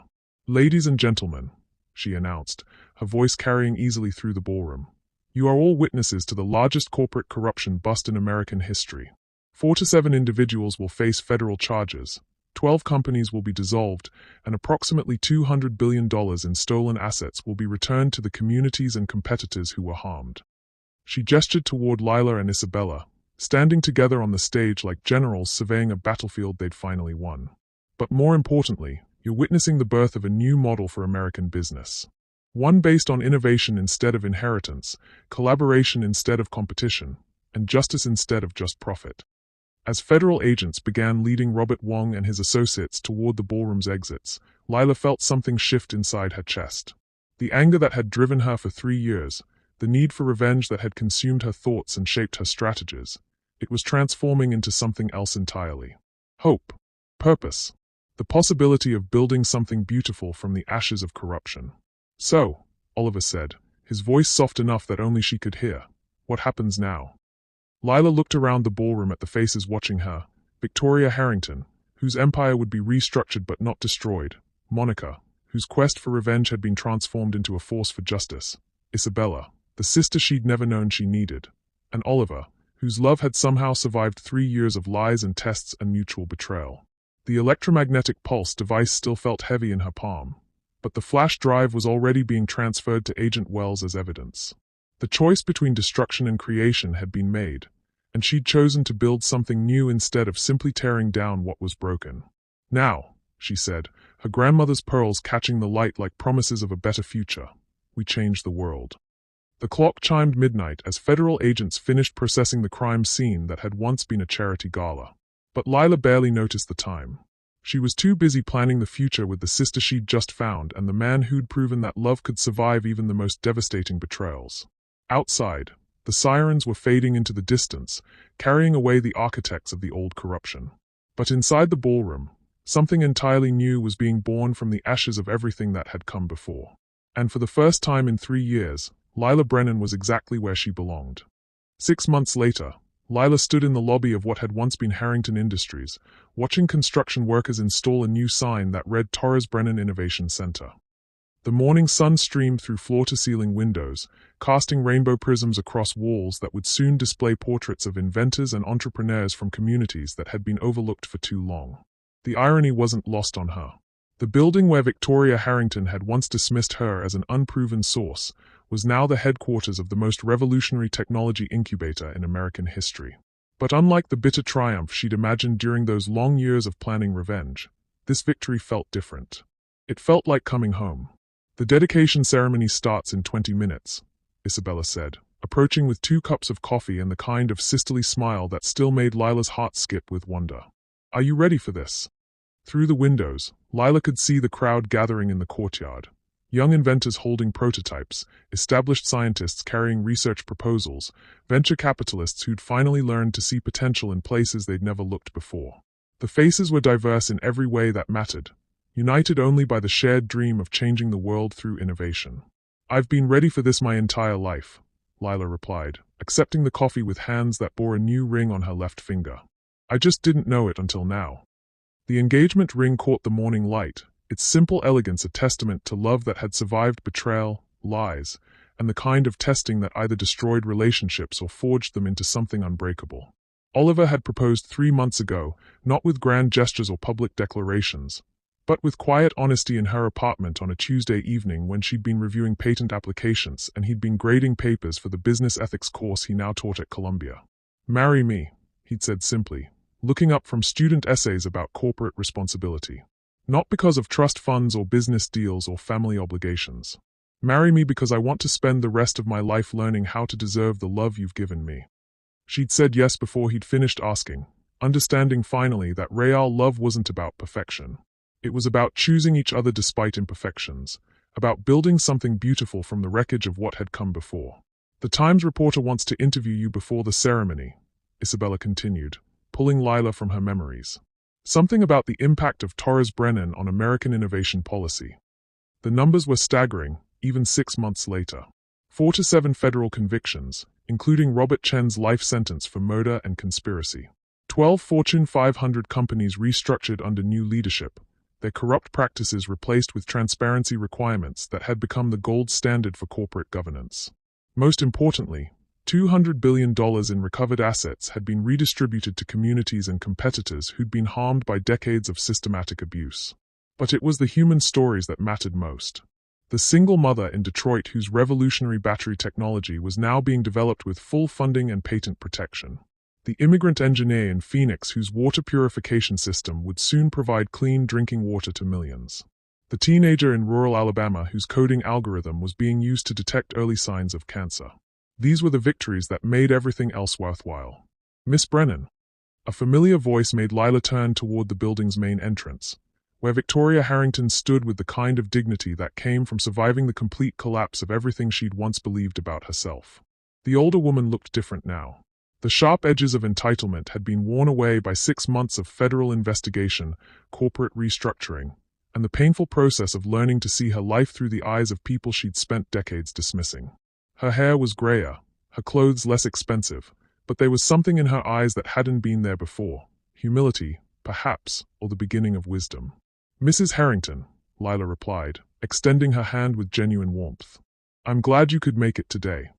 Ladies and gentlemen, she announced, her voice carrying easily through the ballroom. You are all witnesses to the largest corporate corruption bust in American history. 4 to 7 individuals will face federal charges, 12 companies will be dissolved, and approximately $200 billion in stolen assets will be returned to the communities and competitors who were harmed. She gestured toward Lila and Isabella, standing together on the stage like generals surveying a battlefield they'd finally won. But more importantly, you're witnessing the birth of a new model for American business. One based on innovation instead of inheritance, collaboration instead of competition, and justice instead of just profit. As federal agents began leading Robert Wong and his associates toward the ballroom's exits, Lila felt something shift inside her chest. The anger that had driven her for 3 years, The need for revenge that had consumed her thoughts and shaped her strategies. It was transforming into something else entirely. Hope. Purpose. The possibility of building something beautiful from the ashes of corruption. "So," Oliver said, his voice soft enough that only she could hear, "what happens now?" Lila looked around the ballroom at the faces watching her. Victoria Harrington, whose empire would be restructured but not destroyed. Monica, whose quest for revenge had been transformed into a force for justice. Isabella, the sister she'd never known she needed. And Oliver, whose love had somehow survived 3 years of lies and tests and mutual betrayal. The electromagnetic pulse device still felt heavy in her palm, but the flash drive was already being transferred to Agent Wells as evidence. The choice between destruction and creation had been made, and she'd chosen to build something new instead of simply tearing down what was broken. "Now," she said, her grandmother's pearls catching the light like promises of a better future, "we change the world." The clock chimed midnight as federal agents finished processing the crime scene that had once been a charity gala. But Lila barely noticed the time. She was too busy planning the future with the sister she'd just found and the man who'd proven that love could survive even the most devastating betrayals. Outside, the sirens were fading into the distance, carrying away the architects of the old corruption. But inside the ballroom, something entirely new was being born from the ashes of everything that had come before. And for the first time in 3 years, Lila Brennan was exactly where she belonged. 6 months later, Lila stood in the lobby of what had once been Harrington Industries, watching construction workers install a new sign that read Torres Brennan Innovation Center. The morning sun streamed through floor-to-ceiling windows, casting rainbow prisms across walls that would soon display portraits of inventors and entrepreneurs from communities that had been overlooked for too long. The irony wasn't lost on her. The building where Victoria Harrington had once dismissed her as an unproven source was now the headquarters of the most revolutionary technology incubator in American history. But unlike the bitter triumph she'd imagined during those long years of planning revenge, this victory felt different. It felt like coming home. "The dedication ceremony starts in 20 minutes, Isabella said, approaching with 2 cups of coffee and the kind of sisterly smile that still made Lila's heart skip with wonder. "Are you ready for this?" Through the windows, Lila could see the crowd gathering in the courtyard. Young inventors holding prototypes, established scientists carrying research proposals, venture capitalists who'd finally learned to see potential in places they'd never looked before. The faces were diverse in every way that mattered, united only by the shared dream of changing the world through innovation. "I've been ready for this my entire life," Lila replied, accepting the coffee with hands that bore a new ring on her left finger. "I just didn't know it until now." The engagement ring caught the morning light, its simple elegance a testament to love that had survived betrayal, lies, and the kind of testing that either destroyed relationships or forged them into something unbreakable. Oliver had proposed 3 months ago, not with grand gestures or public declarations, but with quiet honesty in her apartment on a Tuesday evening when she'd been reviewing patent applications and he'd been grading papers for the business ethics course he now taught at Columbia. "Marry me," he'd said simply, looking up from student essays about corporate responsibility. "Not because of trust funds or business deals or family obligations. Marry me because I want to spend the rest of my life learning how to deserve the love you've given me." She'd said yes before he'd finished asking, understanding finally that real love wasn't about perfection. It was about choosing each other despite imperfections, about building something beautiful from the wreckage of what had come before. "The Times reporter wants to interview you before the ceremony," Isabella continued, pulling Lila from her memories. "Something about the impact of Torres Brennan on American innovation policy." The numbers were staggering, even 6 months later. 4 to 7 federal convictions, including Robert Chen's life sentence for murder and conspiracy. 12 Fortune 500 companies restructured under new leadership, their corrupt practices replaced with transparency requirements that had become the gold standard for corporate governance. Most importantly, $200 billion in recovered assets had been redistributed to communities and competitors who'd been harmed by decades of systematic abuse. But it was the human stories that mattered most. The single mother in Detroit whose revolutionary battery technology was now being developed with full funding and patent protection. The immigrant engineer in Phoenix whose water purification system would soon provide clean drinking water to millions. The teenager in rural Alabama whose coding algorithm was being used to detect early signs of cancer. These were the victories that made everything else worthwhile. "Miss Brennan." A familiar voice made Lila turn toward the building's main entrance, where Victoria Harrington stood with the kind of dignity that came from surviving the complete collapse of everything she'd once believed about herself. The older woman looked different now. The sharp edges of entitlement had been worn away by 6 months of federal investigation, corporate restructuring, and the painful process of learning to see her life through the eyes of people she'd spent decades dismissing. Her hair was grayer, her clothes less expensive, but there was something in her eyes that hadn't been there before. Humility, perhaps, or the beginning of wisdom. "Mrs. Harrington," Lila replied, extending her hand with genuine warmth. "I'm glad you could make it today."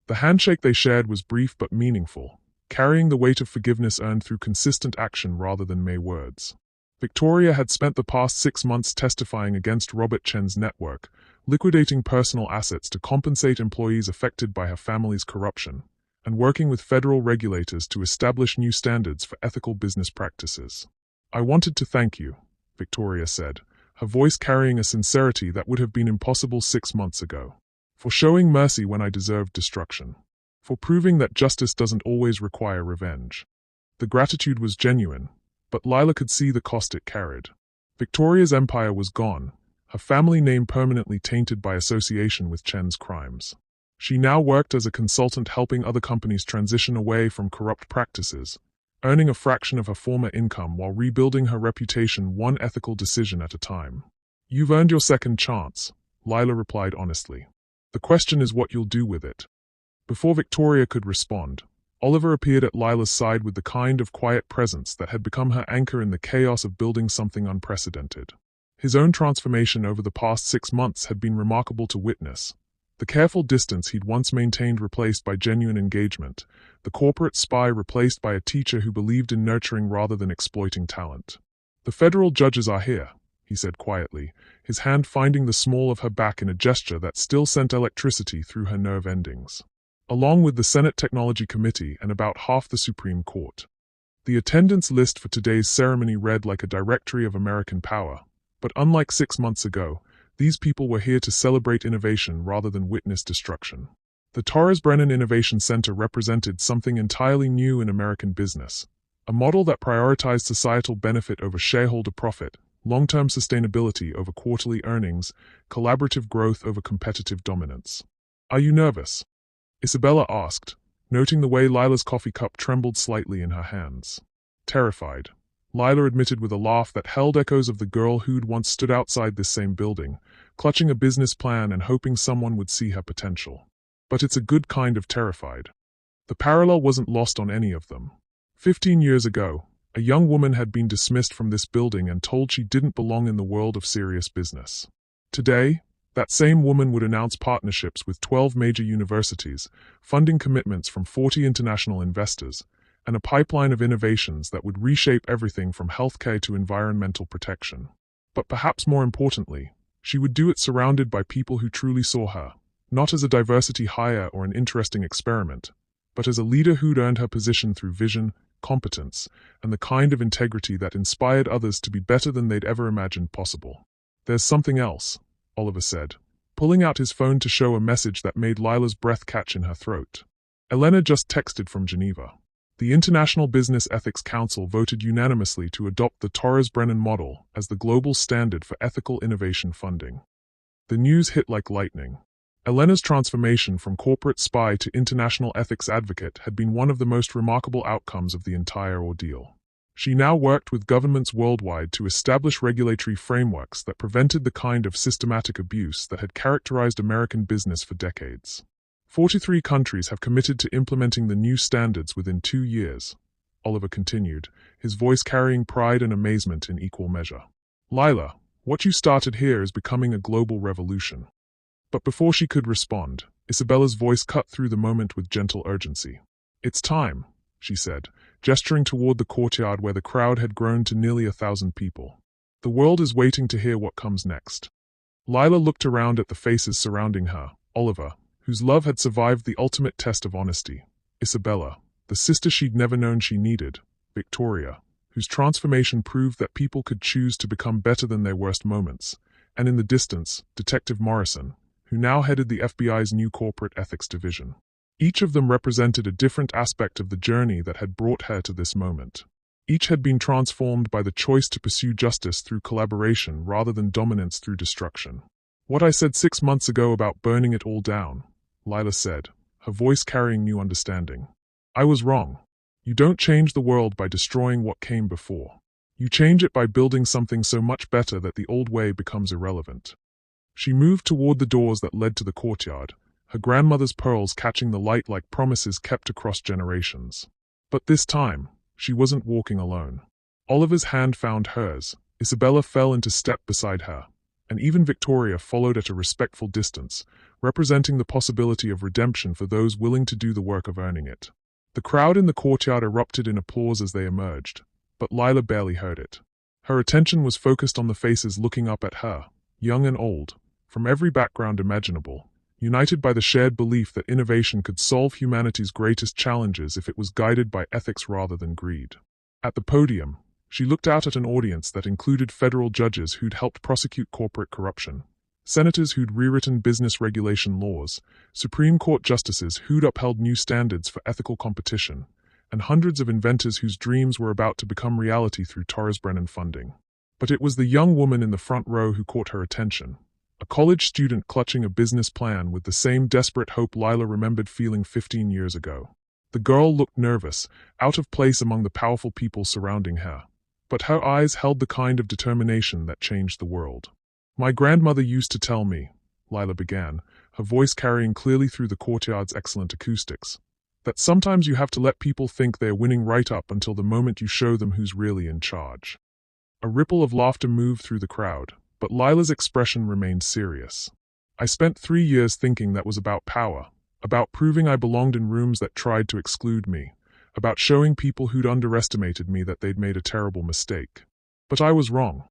The handshake they shared was brief but meaningful, carrying the weight of forgiveness earned through consistent action rather than mere words. Victoria had spent the past 6 months testifying against Robert Chen's network, liquidating personal assets to compensate employees affected by her family's corruption, and working with federal regulators to establish new standards for ethical business practices. "I wanted to thank you," Victoria said, her voice carrying a sincerity that would have been impossible 6 months ago. "For showing mercy when I deserved destruction. For proving that justice doesn't always require revenge." The gratitude was genuine, but Lila could see the cost it carried. Victoria's empire was gone, her family name permanently tainted by association with Chen's crimes. She now worked as a consultant helping other companies transition away from corrupt practices, earning a fraction of her former income while rebuilding her reputation one ethical decision at a time. "You've earned your second chance," Lila replied honestly. "The question is what you'll do with it." Before Victoria could respond, Oliver appeared at Lila's side with the kind of quiet presence that had become her anchor in the chaos of building something unprecedented. His own transformation over the past 6 months had been remarkable to witness. The careful distance he'd once maintained replaced by genuine engagement, the corporate spy replaced by a teacher who believed in nurturing rather than exploiting talent. "The federal judges are here," he said quietly, his hand finding the small of her back in a gesture that still sent electricity through her nerve endings. "Along with the Senate Technology Committee and about half the Supreme Court." The attendance list for today's ceremony read like a directory of American power, but unlike 6 months ago, these people were here to celebrate innovation rather than witness destruction. The Torres Brennan Innovation Center represented something entirely new in American business, a model that prioritized societal benefit over shareholder profit, long-term sustainability over quarterly earnings, collaborative growth over competitive dominance. "Are you nervous?" Isabella asked, noting the way Lila's coffee cup trembled slightly in her hands. "Terrified," Lila admitted with a laugh that held echoes of the girl who'd once stood outside this same building, clutching a business plan and hoping someone would see her potential. "But it's a good kind of terrified." The parallel wasn't lost on any of them. 15 years ago, a young woman had been dismissed from this building and told she didn't belong in the world of serious business. Today, that same woman would announce partnerships with 12 major universities, funding commitments from 40 international investors, and a pipeline of innovations that would reshape everything from healthcare to environmental protection. But perhaps more importantly, she would do it surrounded by people who truly saw her, not as a diversity hire or an interesting experiment, but as a leader who'd earned her position through vision, competence, and the kind of integrity that inspired others to be better than they'd ever imagined possible. "There's something else," Oliver said, pulling out his phone to show a message that made Lila's breath catch in her throat. Elena just texted from Geneva. The International Business Ethics Council voted unanimously to adopt the Torres Brennan model as the global standard for ethical innovation funding. The news hit like lightning. Elena's transformation from corporate spy to international ethics advocate had been one of the most remarkable outcomes of the entire ordeal. She now worked with governments worldwide to establish regulatory frameworks that prevented the kind of systematic abuse that had characterized American business for decades. 43 countries have committed to implementing the new standards within 2 years, Oliver continued, his voice carrying pride and amazement in equal measure. "Lila, what you started here is becoming a global revolution." But before she could respond, Isabella's voice cut through the moment with gentle urgency. "It's time," she said, gesturing toward the courtyard where the crowd had grown to nearly 1,000 people. "The world is waiting to hear what comes next." Lila looked around at the faces surrounding her, Oliver, whose love had survived the ultimate test of honesty, Isabella, the sister she'd never known she needed, Victoria, whose transformation proved that people could choose to become better than their worst moments, and in the distance, Detective Morrison, who now headed the FBI's new corporate ethics division. Each of them represented a different aspect of the journey that had brought her to this moment. Each had been transformed by the choice to pursue justice through collaboration rather than dominance through destruction. "What I said 6 months ago about burning it all down," Lila said, her voice carrying new understanding. "I was wrong. You don't change the world by destroying what came before. You change it by building something so much better that the old way becomes irrelevant." She moved toward the doors that led to the courtyard, her grandmother's pearls catching the light like promises kept across generations. But this time, she wasn't walking alone. Oliver's hand found hers, Isabella fell into step beside her, and even Victoria followed at a respectful distance, representing the possibility of redemption for those willing to do the work of earning it. The crowd in the courtyard erupted in applause as they emerged, but Lila barely heard it. Her attention was focused on the faces looking up at her, young and old, from every background imaginable, united by the shared belief that innovation could solve humanity's greatest challenges if it was guided by ethics rather than greed. At the podium, she looked out at an audience that included federal judges who'd helped prosecute corporate corruption, senators who'd rewritten business regulation laws, Supreme Court justices who'd upheld new standards for ethical competition, and hundreds of inventors whose dreams were about to become reality through Torres Brennan funding. But it was the young woman in the front row who caught her attention, a college student clutching a business plan with the same desperate hope Lila remembered feeling 15 years ago. The girl looked nervous, out of place among the powerful people surrounding her, but her eyes held the kind of determination that changed the world. "My grandmother used to tell me," Lila began, her voice carrying clearly through the courtyard's excellent acoustics, "that sometimes you have to let people think they're winning right up until the moment you show them who's really in charge." A ripple of laughter moved through the crowd, but Lila's expression remained serious. "I spent 3 years thinking that was about power, about proving I belonged in rooms that tried to exclude me, about showing people who'd underestimated me that they'd made a terrible mistake. But I was wrong."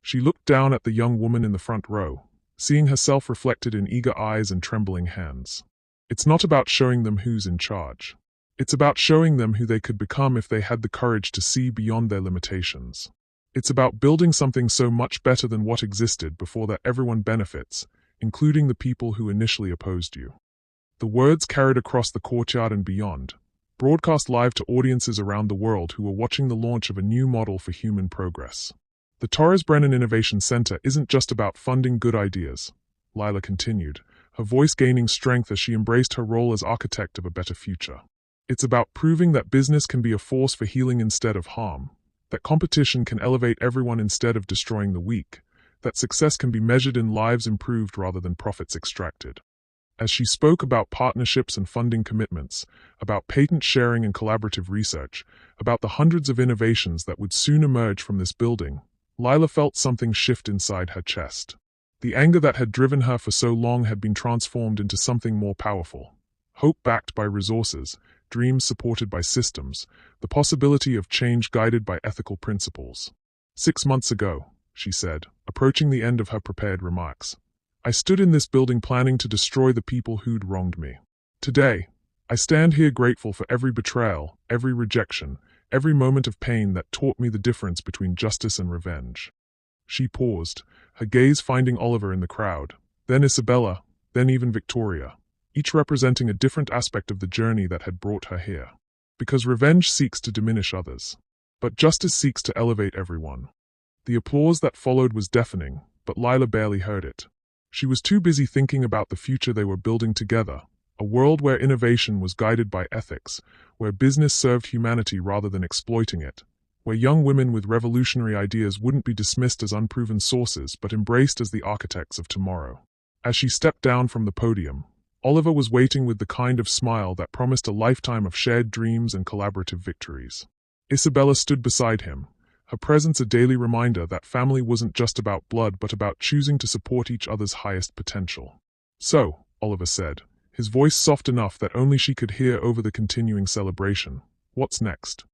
She looked down at the young woman in the front row, seeing herself reflected in eager eyes and trembling hands. "It's not about showing them who's in charge. It's about showing them who they could become if they had the courage to see beyond their limitations. It's about building something so much better than what existed before that everyone benefits, including the people who initially opposed you." The words carried across the courtyard and beyond, broadcast live to audiences around the world who were watching the launch of a new model for human progress. "The Torres Brennan Innovation Center isn't just about funding good ideas," Lila continued, her voice gaining strength as she embraced her role as architect of a better future. "It's about proving that business can be a force for healing instead of harm, that competition can elevate everyone instead of destroying the weak, that success can be measured in lives improved rather than profits extracted." As she spoke about partnerships and funding commitments, about patent sharing and collaborative research, about the hundreds of innovations that would soon emerge from this building, Lila felt something shift inside her chest. The anger that had driven her for so long had been transformed into something more powerful. Hope backed by resources, dreams supported by systems, the possibility of change guided by ethical principles. 6 months ago," she said, approaching the end of her prepared remarks, "I stood in this building planning to destroy the people who'd wronged me. Today, I stand here grateful for every betrayal, every rejection, every moment of pain that taught me the difference between justice and revenge." She paused, her gaze finding Oliver in the crowd, then Isabella, then even Victoria, each representing a different aspect of the journey that had brought her here. Because revenge seeks to diminish others, but justice seeks to elevate everyone. The applause that followed was deafening, but Lila barely heard it. She was too busy thinking about the future they were building together, a world where innovation was guided by ethics, where business served humanity rather than exploiting it, where young women with revolutionary ideas wouldn't be dismissed as unproven sources but embraced as the architects of tomorrow. As she stepped down from the podium, Oliver was waiting with the kind of smile that promised a lifetime of shared dreams and collaborative victories. Isabella stood beside him, her presence a daily reminder that family wasn't just about blood but about choosing to support each other's highest potential. "So," Oliver said, his voice soft enough that only she could hear over the continuing celebration, "what's next?"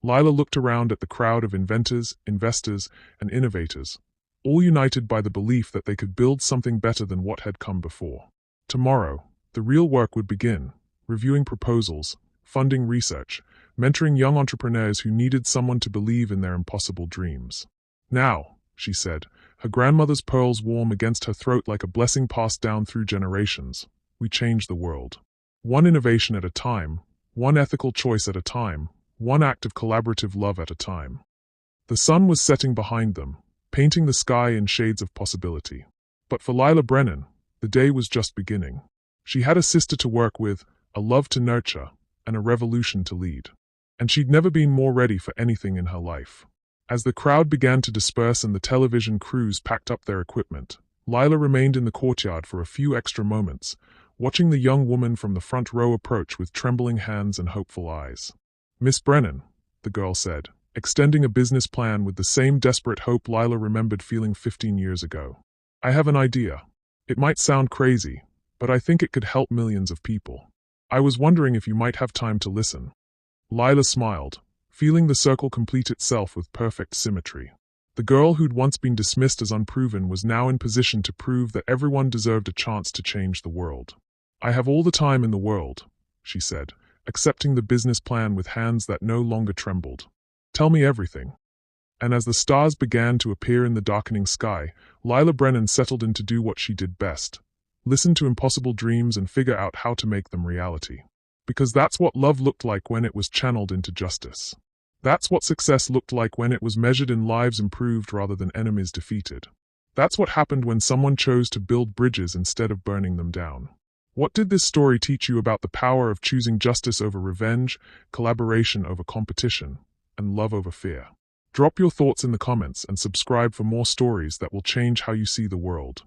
Lila looked around at the crowd of inventors, investors, and innovators, all united by the belief that they could build something better than what had come before. Tomorrow, the real work would begin, reviewing proposals, funding research, mentoring young entrepreneurs who needed someone to believe in their impossible dreams. "Now," she said, her grandmother's pearls warm against her throat like a blessing passed down through generations, "we change the world. One innovation at a time, one ethical choice at a time, one act of collaborative love at a time. The sun was setting behind them, painting the sky in shades of possibility. But for Lila Brennan, the day was just beginning. She had a sister to work with, a love to nurture, and a revolution to lead. And she'd never been more ready for anything in her life. As the crowd began to disperse and the television crews packed up their equipment, Lila remained in the courtyard for a few extra moments, watching the young woman from the front row approach with trembling hands and hopeful eyes. "Miss Brennan," the girl said, extending a business plan with the same desperate hope Lila remembered feeling 15 years ago. "I have an idea. It might sound crazy, but I think it could help millions of people. I was wondering if you might have time to listen." Lila smiled, feeling the circle complete itself with perfect symmetry. The girl who'd once been dismissed as unproven was now in position to prove that everyone deserved a chance to change the world. "I have all the time in the world," she said, accepting the business plan with hands that no longer trembled. "Tell me everything." And as the stars began to appear in the darkening sky, Lila Brennan settled in to do what she did best: listen to impossible dreams and figure out how to make them reality. Because that's what love looked like when it was channeled into justice. That's what success looked like when it was measured in lives improved rather than enemies defeated. That's what happened when someone chose to build bridges instead of burning them down. What did this story teach you about the power of choosing justice over revenge, collaboration over competition, and love over fear? Drop your thoughts in the comments and subscribe for more stories that will change how you see the world.